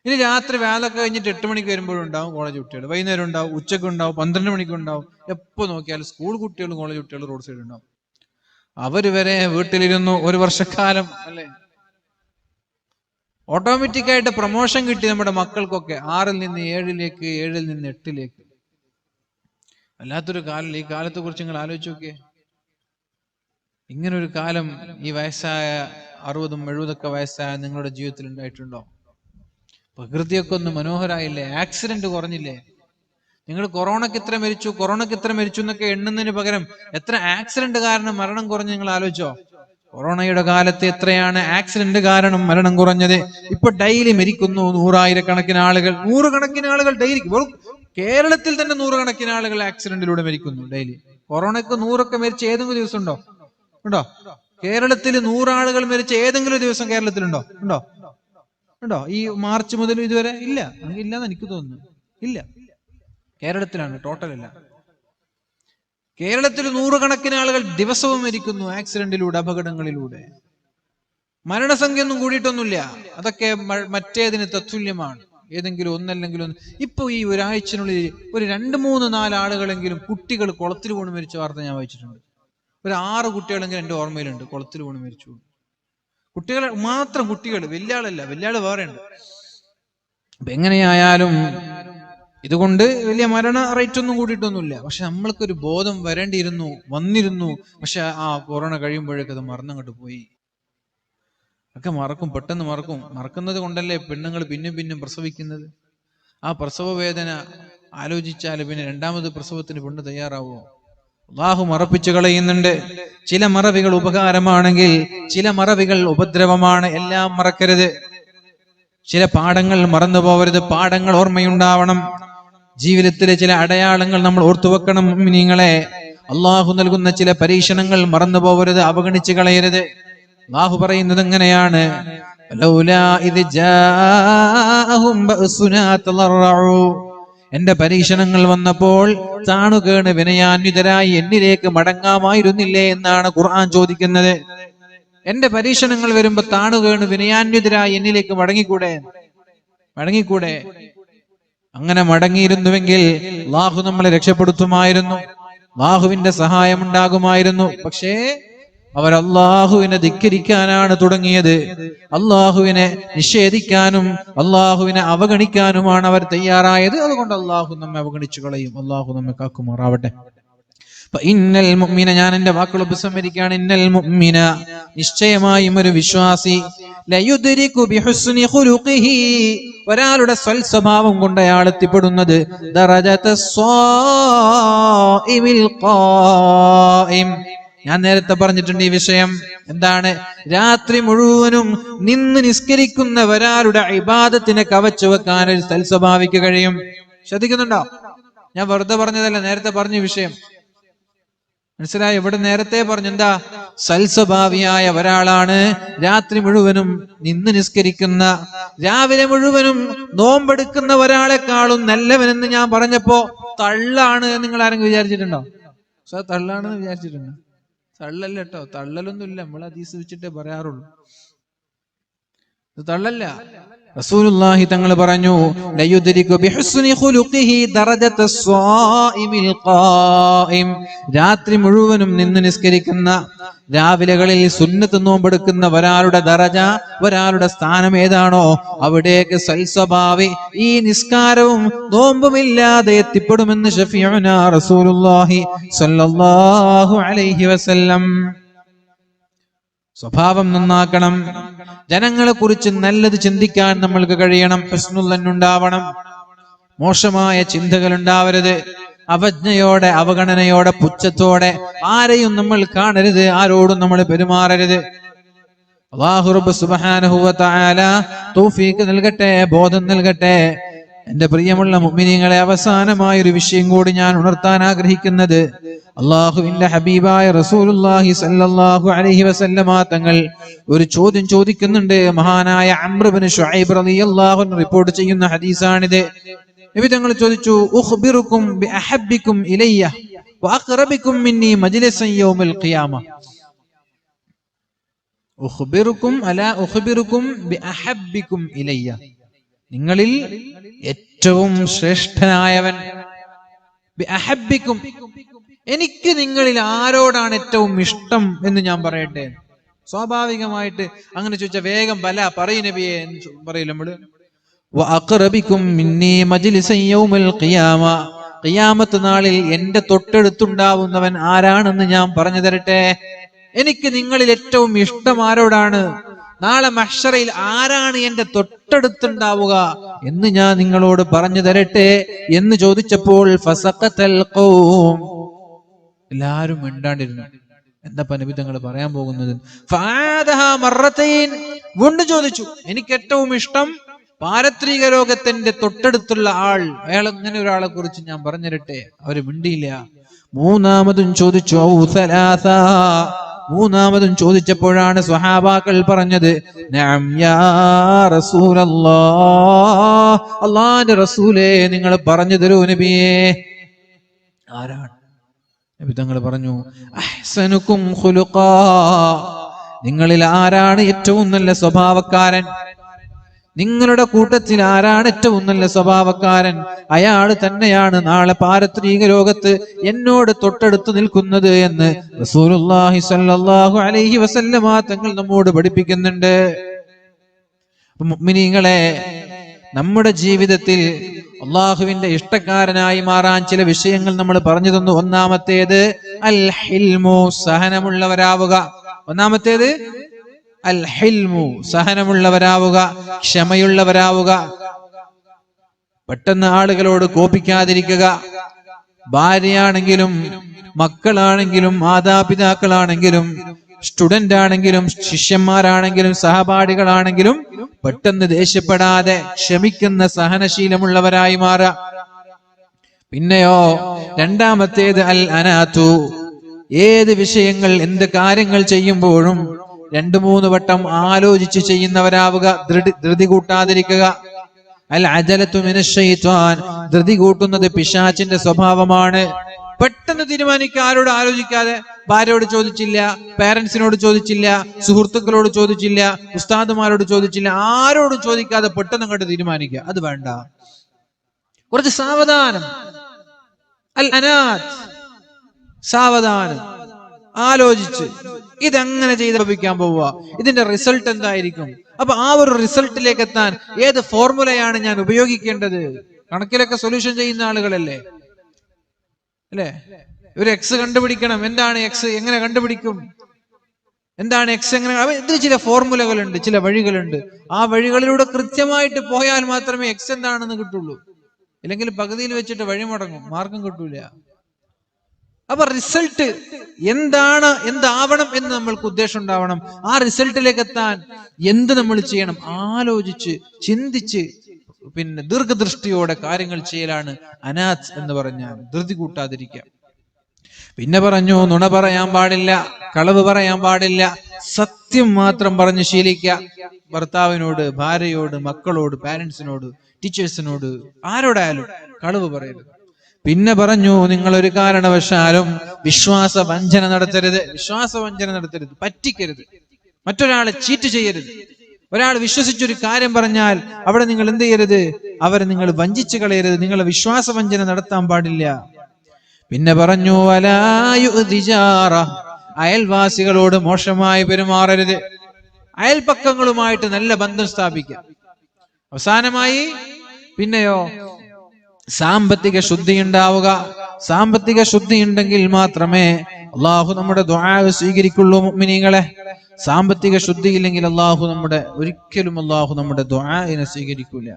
ഇനി രാത്രി വേലൊക്കെ കഴിഞ്ഞിട്ട് 8 മണിക്ക് വരുമ്പോഴും ഉണ്ടാവും കോളേജ് കുട്ടികൾ, വൈകുന്നേരം ഉണ്ടാവും, ഉച്ചക്ക് ഉണ്ടാവും, 12 മണിക്ക് ഉണ്ടാവും. എപ്പോൾ നോക്കിയാലും സ്കൂൾ കുട്ടികളും കോളേജ് കുട്ടികളും റോഡ് സൈഡ് ഉണ്ടാവും. അവര് വരെ വീട്ടിലിരുന്നു 1 വർഷക്കാലം അല്ലെ. ഓട്ടോമാറ്റിക്കായിട്ട് പ്രൊമോഷൻ കിട്ടി നമ്മുടെ മക്കൾക്കൊക്കെ, 6-ൽ നിന്ന് 7-ലേക്ക്, 7-ൽ നിന്ന് 8-ലേക്ക്. അല്ലാത്തൊരു കാലം. ഈ കാലത്തെ കുറിച്ച് നിങ്ങൾ ആലോചിച്ച് നോക്കിയേ. ഇങ്ങനൊരു കാലം ഈ വയസ്സായ 60-ഉം 70-ഒക്കെ വയസ്സായ നിങ്ങളുടെ ജീവിതത്തിൽ ഉണ്ടായിട്ടുണ്ടോ? പ്രകൃതിയൊക്കെ ഒന്ന് മനോഹരായില്ലേ, ആക്സിഡന്റ് കുറഞ്ഞില്ലേ? നിങ്ങൾ കൊറോണക്ക് ഇത്ര മരിച്ചു എന്നൊക്കെ എണ്ണുന്നതിന് പകരം എത്ര ആക്സിഡന്റ് കാരണം മരണം കുറഞ്ഞ് നിങ്ങൾ ആലോചിച്ചോ? കൊറോണയുടെ കാലത്ത് എത്രയാണ് ആക്സിഡന്റ് കാരണം മരണം കുറഞ്ഞത്. ഇപ്പൊ ഡെയിലി മരിക്കുന്നു 100,000 ആളുകൾ, 100 ആളുകൾ ഡെയിലി. കേരളത്തിൽ തന്നെ 100 ആളുകൾ ആക്സിഡന്റിലൂടെ മരിക്കുന്നു ഡെയിലി. കൊറോണക്ക് 100 മരിച്ച ഏതെങ്കിലും ദിവസം ഉണ്ടോ? കേരളത്തിൽ 100 ആളുകൾ മരിച്ച ഏതെങ്കിലും ദിവസം കേരളത്തിലുണ്ടോ? ഉണ്ടോ ഈ മാർച്ച് മുതൽ ഇതുവരെ? ഇല്ല, ഇല്ലെന്ന് എനിക്ക് തോന്നുന്നു. ഇല്ല, കേരളത്തിലാണ്, ടോട്ടൽ അല്ല. കേരളത്തിൽ 100 ആളുകൾ ദിവസവും മരിക്കുന്നു ആക്സിഡന്റിലൂടെ, അപകടങ്ങളിലൂടെ. മരണസംഖ്യ ഒന്നും കൂടിയിട്ടൊന്നുമില്ല, അതൊക്കെ മറ്റേതിന് തത്തുല്യമാണ്, ഏതെങ്കിലും ഒന്നല്ലെങ്കിൽ ഒന്ന്. ഇപ്പൊ ഈ ഒരാഴ്ചനുള്ളിൽ ഒരു 2-3-4 ആളുകളെങ്കിലും കുട്ടികൾ കുളത്തിൽ വീണ് മരിച്ച വാർത്ത ഞാൻ വായിച്ചിട്ടുണ്ട്. ഒരു 6 കുട്ടികളെങ്കിലും എന്റെ ഓർമ്മയിലുണ്ട് കുളത്തിൽ വീണ് മരിച്ചു. കുട്ടികൾ മാത്രം, കുട്ടികൾ, വലിയ ആളല്ല, വലിയ ആള് വേറെ ഉണ്ട്. അപ്പൊ എങ്ങനെയായാലും ഇതുകൊണ്ട് വലിയ മരണ റേറ്റ് ഒന്നും കൂടിയിട്ടൊന്നുമില്ല. പക്ഷെ നമ്മൾക്കൊരു ബോധം വന്നിരുന്നു. പക്ഷെ ആ കൊറോണ കഴിയുമ്പോഴേക്കത് മറന്നങ്ങോട്ട് പോയി. ഒക്കെ മറക്കും, പെട്ടെന്ന് മറക്കും. മറക്കുന്നത് കൊണ്ടല്ലേ പെണ്ണുങ്ങൾ പിന്നും പ്രസവിക്കുന്നത്. ആ പ്രസവ വേദന ആലോചിച്ചാൽ പിന്നെ 2ാമത് പ്രസവത്തിന് പെണ്ണ് തയ്യാറാവോ? അല്ലാഹു മറപ്പിച്ചു കളയുന്നുണ്ട്. ചില മറവികൾ ഉപകാരമാണെങ്കിൽ ചില മറവികൾ ഉപദ്രവമാണ്. എല്ലാം മറക്കരുത്. ചില പാഠങ്ങൾ മറന്നു പോവരുത്. പാഠങ്ങൾ ഓർമ്മയുണ്ടാവണം. ജീവിതത്തിലെ ചില അടയാളങ്ങൾ നമ്മൾ ഓർത്തുവെക്കണം. മുഅ്മിനീങ്ങളെ, അല്ലാഹു നൽകുന്ന ചില പരീക്ഷണങ്ങൾ മറന്നു പോവരുത്, അവഗണിച്ചു കളയരുത്. അല്ലാഹു പറയുന്നത് എങ്ങനെയാണ്? ലൗലാ ഇദ് ജാഅഹും ബഅസുനാ തളറഉ, എന്റെ പരീക്ഷണങ്ങൾ വന്നപ്പോൾ താണുകേണ് വിനയാന്വിതരായി എന്നിലേക്ക് മടങ്ങാമായിരുന്നില്ലേ എന്നാണ് ഖുർആൻ ചോദിക്കുന്നത്. എന്റെ പരീക്ഷണങ്ങൾ വരുമ്പോ താണുകേണ് വിനയാന്വിതരായി എന്നിലേക്ക് മടങ്ങിക്കൂടെ? അങ്ങനെ മടങ്ങിയിരുന്നുവെങ്കിൽ അല്ലാഹു നമ്മളെ രക്ഷപ്പെടുത്തുമായിരുന്നു, അല്ലാഹുവിന്റെ സഹായം ഉണ്ടാകുമായിരുന്നു. പക്ഷേ അവർ അല്ലാഹുവിനെ ധിക്കരിക്കാനാണ് തുടങ്ങിയത്. അല്ലാഹുവിനെ നിഷേധിക്കാനും അല്ലാഹുവിനെ അവഗണിക്കാനുമാണ് അവർ തയ്യാറായത്. അതുകൊണ്ട് അല്ലാഹു നമ്മെ അവഗണിച്ചു കളയും. അല്ലാഹു നമ്മെ കാക്കുമാറാവട്ടെ. ഇന്നൽ മുഅ്മിന, ഞാൻ എന്റെ വാക്കുകൾ ഉപസംഹരിക്കുകയാണ്. ഇന്നൽ മുഅ്മിന, നിശ്ചയമായും ഒരു വിശ്വാസി, ലയുദ്രികു ബിഹുസ്നി ഖുലുഖിഹി, ഒരാളുടെ സ്വൽസ്വഭാവം കൊണ്ട് അയാൾ എത്തിപ്പെടുന്നത് ദറജതസ് സ്വാഇമിൽ ഖായിം. ഞാൻ നേരത്തെ പറഞ്ഞിട്ടുണ്ട് ഈ വിഷയം. എന്താണ്? രാത്രി മുഴുവനും നിന്ന് നിസ്കരിക്കുന്ന ഒരാളുടെ ഇബാദത്തിനെ കവച്ചു വെക്കാൻ ഒരു സൽസ്വഭാവിക്ക് കഴിയും. ശ്രദ്ധിക്കുന്നുണ്ടോ? ഞാൻ വെറുതെ പറഞ്ഞതല്ല, നേരത്തെ പറഞ്ഞ വിഷയം മനസ്സിലായി? ഇവിടെ നേരത്തെ പറഞ്ഞു എന്താ? സൽസ്വഭാവിയായ ഒരാളാണ് രാത്രി മുഴുവനും നിന്ന് നിസ്കരിക്കുന്ന, രാവിലെ മുഴുവനും നോമ്പെടുക്കുന്ന ഒരാളെക്കാളും നല്ലവനെന്ന് ഞാൻ പറഞ്ഞപ്പോ തള്ളാണ് നിങ്ങൾ ആരെങ്കിലും വിചാരിച്ചിട്ടുണ്ടോ? തള്ളാണെന്ന് വിചാരിച്ചിട്ടുണ്ടോ? തള്ളല്ല കേട്ടോ, തള്ളലൊന്നുമില്ല. നമ്മൾ ഹദീസ് വെച്ചിട്ടേ പറയാറുള്ളൂ. ഇത് തള്ളല്ല. റസൂലുള്ളാഹി തങ്ങൾ പറഞ്ഞു ലയുദ്രികു ബിഹുസ്നി ഖുലുഖിഹി ദറജതസ് സ്വാഇമിൽ ഖായിം. രാത്രി മുഴുവനും നിന്ന് നിസ്കരിക്കുന്ന, രാവിലെകളിൽ സുന്നത്ത് നോമ്പെടുക്കുന്ന ഒരാളുടെ ദറജ, ഒരാളുടെ സ്ഥാനം ഏതാണോ അവിടേക്ക് സൽസ്വഭാവി ഈ നിസ്കാരവും നോമ്പുമില്ലാതെ എത്തിപ്പെടുമെന്ന് ശഫീഉനാ റസൂലുള്ളാഹി സ്വല്ലല്ലാഹു അലൈഹി വസല്ലം. സ്വഭാവം നന്നാക്കണം. ജനങ്ങളെ കുറിച്ച് നല്ലത് ചിന്തിക്കാൻ നമ്മൾക്ക് കഴിയണം. ഹുസ്നുൽ ഉണ്ടാവണം. മോശമായ ചിന്തകൾ ഉണ്ടാവരുത്. അവജ്ഞയോടെ, അവഗണനയോടെ, പുച്ഛത്തോടെ ആരെയും നമ്മൾ കാണരുത്. ആരോടും നമ്മൾ പെരുമാറരുത്. അല്ലാഹു റബ്ബ് സുബ്ഹാനഹു വ തആല തൗഫീഖ് നൽകട്ടെ, ബോധം നൽകട്ടെ. എന്റെ പ്രിയമുള്ള മുഅ്മിനീങ്ങളെ, അവസാനമായ ഒരു വിഷയം കൂടി ഞാൻ ഉണർത്താൻ ആഗ്രഹിക്കുന്നത്, അല്ലാഹുവിന്റെ ഹബീബായ റസൂലുള്ളാഹി സ്വല്ലല്ലാഹു അലൈഹി വസല്ലമ തങ്ങൾ ഒരു ചോദ്യം ചോദിക്കുന്നുണ്ട്. മഹാനായ അംർ ഇബ്നു ശുഐബ് റളിയല്ലാഹു അൻഹു റിപ്പോർട്ട് ചെയ്യുന്ന ഹദീസാണിത്. നബി തങ്ങൾ ചോദിച്ചു, ഉഖ്ബിറുക്കും ബിഅഹബ്ബിക്കും ഇലയ്യ വഅഖറബിക്കും മിന്നി മജ്ലിസൻ യൗമൽ ഖിയാമ. ഉഖ്ബിറുക്കും അലാ ഉഖ്ബിറുക്കും ബിഅഹബ്ബിക്കും ഇലയ്യ, നിങ്ങളിൽ ഏറ്റവും ശ്രേഷ്ഠനായവൻ, ബിഅഹബ്ബിക്കും, എനിക്ക് നിങ്ങളിൽ ആരോടാണ് ഏറ്റവും ഇഷ്ടം എന്ന് ഞാൻ പറയട്ടെ. സ്വാഭാവികമായിട്ട് അങ്ങനെ ചോദിച്ചാൽ വേഗം ബല പറയൂ നബിയെ എന്ന് പറയില്ല നമ്മള്. വഅഖറബിക്കും മിന്നി മജ്ലിസൻ യൗമൽ ഖിയാമ, ഖിയാമത്ത് നാളിൽ എന്റെ തൊട്ടടുത്തുണ്ടാവുന്നവൻ ആരാണെന്ന് ഞാൻ പറഞ്ഞു തരട്ടെ. എനിക്ക് നിങ്ങളിൽ ഏറ്റവും ഇഷ്ടം ആരോടാണ്, നാളെ മഹ്ശറയിൽ ആരാണ് എന്റെ തൊട്ടടുത്തുണ്ടാവുക എന്ന് ഞാൻ നിങ്ങളോട് പറഞ്ഞു തരട്ടെ എന്ന് ചോദിച്ചപ്പോൾ ഫസഖതൽ ഖൗം, എല്ലാരും മിണ്ടാണ്ടിരുന്നു. എന്താ നബി തങ്ങൾ പറയാൻ പോകുന്നത്? ഫആദഹാ മറത്തൈൻ, വീണ്ടും ചോദിച്ചു, എനിക്ക് ഏറ്റവും ഇഷ്ടം പാരത്രിക ലോകത്തിന്റെ തൊട്ടടുത്തുള്ള ആൾ, അയാൾ അങ്ങനെ ഒരാളെ കുറിച്ച് ഞാൻ പറഞ്ഞു തരട്ടെ. അവര് മിണ്ടിയില്ല. മൂന്നാമതും ചോദിച്ചു, ഔ സലാസ, മൂന്നാമതും ചോദിച്ചപ്പോഴാണ് സ്വഹാബാക്കൾ പറഞ്ഞത്, നഅം യാ റസൂലല്ലാഹ്, അല്ലാഹുവിന്റെ റസൂലേ നിങ്ങൾ പറഞ്ഞു തരൂ നബിയേ. ആരാണ്? നബി തങ്ങൾ പറഞ്ഞു, അഹ്സനുക്കും ഖുലുഖാ, നിങ്ങളിൽ ആരാണ് ഏറ്റവും നല്ല സ്വഭാവക്കാരൻ, നിങ്ങളുടെ കൂട്ടത്തിൽ ആരാണ് ഏറ്റവും നല്ല സ്വഭാവക്കാരൻ, അയാൾ തന്നെയാണ് നാളെ പാരത്രിക ലോകത്ത് എന്നോട് തൊട്ടടുത്ത് നിൽക്കുന്നത് എന്ന് റസൂലുള്ളാഹി സ്വല്ലല്ലാഹു അലൈഹി വസല്ലമ തങ്ങൾ നമ്മോട് പഠിപ്പിക്കുന്നുണ്ട്. മുഅ്മിനീങ്ങളെ, നമ്മുടെ ജീവിതത്തിൽ അള്ളാഹുവിന്റെ ഇഷ്ടക്കാരനായി മാറാൻ ചില വിഷയങ്ങൾ നമ്മൾ പറഞ്ഞു തന്നു. ഒന്നാമത്തേത് അൽ ഹിൽമു, സഹനമുള്ളവരാവുക. ഒന്നാമത്തേത് അൽ ഹിൽമു, സഹനമുള്ളവരാവുക, ക്ഷമയുള്ളവരാവുക. പെട്ടെന്ന് ആളുകളോട് കോപിക്കാതിരിക്കുക. ഭാര്യയാണെങ്കിലും മക്കളാണെങ്കിലും മാതാപിതാക്കളാണെങ്കിലും സ്റ്റുഡന്റ് ആണെങ്കിലും ശിഷ്യന്മാരാണെങ്കിലും സഹപാഠികളാണെങ്കിലും പെട്ടെന്ന് ദേഷ്യപ്പെടാതെ ക്ഷമിക്കുന്ന സഹനശീലമുള്ളവരായി മാറുക. പിന്നെയോ രണ്ടാമത്തേത് അൽ അനാതു, ഏത് വിഷയങ്ങൾ എന്ത് കാര്യങ്ങൾ ചെയ്യുമ്പോഴും 2-3 വട്ടം ആലോചിച്ച് ചെയ്യുന്നവരാവുക, ധൃതി കൂട്ടാതിരിക്കുക. അൽ അജലത്തു മിനശ്ശൈത്വാൻ, ധൃതി കൂട്ടുന്നത് പിശാചിന്റെ സ്വഭാവമാണ്. പെട്ടെന്ന് തീരുമാനിക്കുക, ആരോട് ആലോചിക്കാതെ. ഭാര്യയോട് ചോദിച്ചില്ല, പേരൻസിനോട് ചോദിച്ചില്ല, സുഹൃത്തുക്കളോട് ചോദിച്ചില്ല, ഉസ്താദുമാരോട് ചോദിച്ചില്ല, ആരോടും ചോദിക്കാതെ പെട്ടെന്ന് അങ്ങോട്ട് തീരുമാനിക്കുക. അത് വേണ്ട. കുറച്ച് സാവധാനം. അൽ അനാത്ത്, സാവധാനം ആലോചിച്ച് ഇതെങ്ങനെ ചെയ്ത് ലഭിക്കാൻ പോവുക, ഇതിന്റെ റിസൾട്ട് എന്തായിരിക്കും, അപ്പൊ ആ ഒരു റിസൾട്ടിലേക്ക് എത്താൻ ഏത് ഫോർമുലയാണ് ഞാൻ ഉപയോഗിക്കേണ്ടത്. കണക്കിലൊക്കെ സൊല്യൂഷൻ ചെയ്യുന്ന ആളുകളല്ലേ അല്ലേ? ഒരു എക്സ് കണ്ടുപിടിക്കണം. എന്താണ് എക്സ്, എങ്ങനെ കണ്ടുപിടിക്കും? എന്താണ് എക്സ് എങ്ങനെ? ഇതിന് ചില ഫോർമുലകളുണ്ട്, ചില വഴികളുണ്ട്. ആ വഴികളിലൂടെ കൃത്യമായിട്ട് പോയാൽ മാത്രമേ എക്സ് എന്താണെന്ന് കിട്ടുള്ളൂ. ഇല്ലെങ്കിൽ പകുതിയിൽ വെച്ചിട്ട് വഴി മുടങ്ങും, മാർഗം കിട്ടൂല. അപ്പൊ റിസൾട്ട് എന്താണ്, എന്താവണം എന്ന് നമ്മൾക്ക് ഉദ്ദേശം ഉണ്ടാവണം. ആ റിസൾട്ടിലേക്ക് എത്താൻ എന്ത് നമ്മൾ ചെയ്യണം? ആലോചിച്ച് ചിന്തിച്ച് പിന്നെ ദീർഘദൃഷ്ടിയോടെ കാര്യങ്ങൾ ചെയ്യലാണ് അനാത്ത് എന്ന് പറഞ്ഞാൽ. ധൃതി കൂട്ടാതിരിക്കാം. പിന്നെ പറഞ്ഞു, നുണ പറയാൻ പാടില്ല, കളവ് പറയാൻ പാടില്ല, സത്യം മാത്രം പറഞ്ഞ് ശീലിക്കുക. ഭർത്താവിനോട്, ഭാര്യയോട്, മക്കളോട്, പാരന്റ്സിനോട്, ടീച്ചേഴ്സിനോട്, ആരോടായാലും കളവ് പറയരുത്. പിന്നെ പറഞ്ഞു, നിങ്ങൾ ഒരു കാരണവശാലും വിശ്വാസവഞ്ചന നടത്തരുത്. വിശ്വാസവഞ്ചന നടത്തരുത്, പറ്റിക്കരുത്, മറ്റൊരാളെ ചീറ്റ് ചെയ്യരുത്. ഒരാൾ വിശ്വസിച്ചൊരു കാര്യം പറഞ്ഞാൽ അവിടെ നിങ്ങൾ എന്ത് ചെയ്യരുത്? അവരെ നിങ്ങൾ വഞ്ചിച്ചു കളയരുത്. നിങ്ങൾ വിശ്വാസവഞ്ചന നടത്താൻ പാടില്ല. പിന്നെ പറഞ്ഞു, അയൽവാസികളോട് മോശമായി പെരുമാറരുത്. അയൽപക്കങ്ങളുമായിട്ട് നല്ല ബന്ധം സ്ഥാപിക്കുക. അവസാനമായി പിന്നെയോ സാമ്പത്തിക ശുദ്ധി ഉണ്ടാവുക. സാമ്പത്തിക ശുദ്ധി ഉണ്ടെങ്കിൽ മാത്രമേ അള്ളാഹു നമ്മുടെ ദുആ സ്വീകരിക്കുള്ളൂ. മുഅ്മിനീങ്ങളെ, സാമ്പത്തിക ശുദ്ധി ഇല്ലെങ്കിൽ ഒരിക്കലും അള്ളാഹു നമ്മുടെ ദുആഇനെ സ്വീകരിക്കൂല.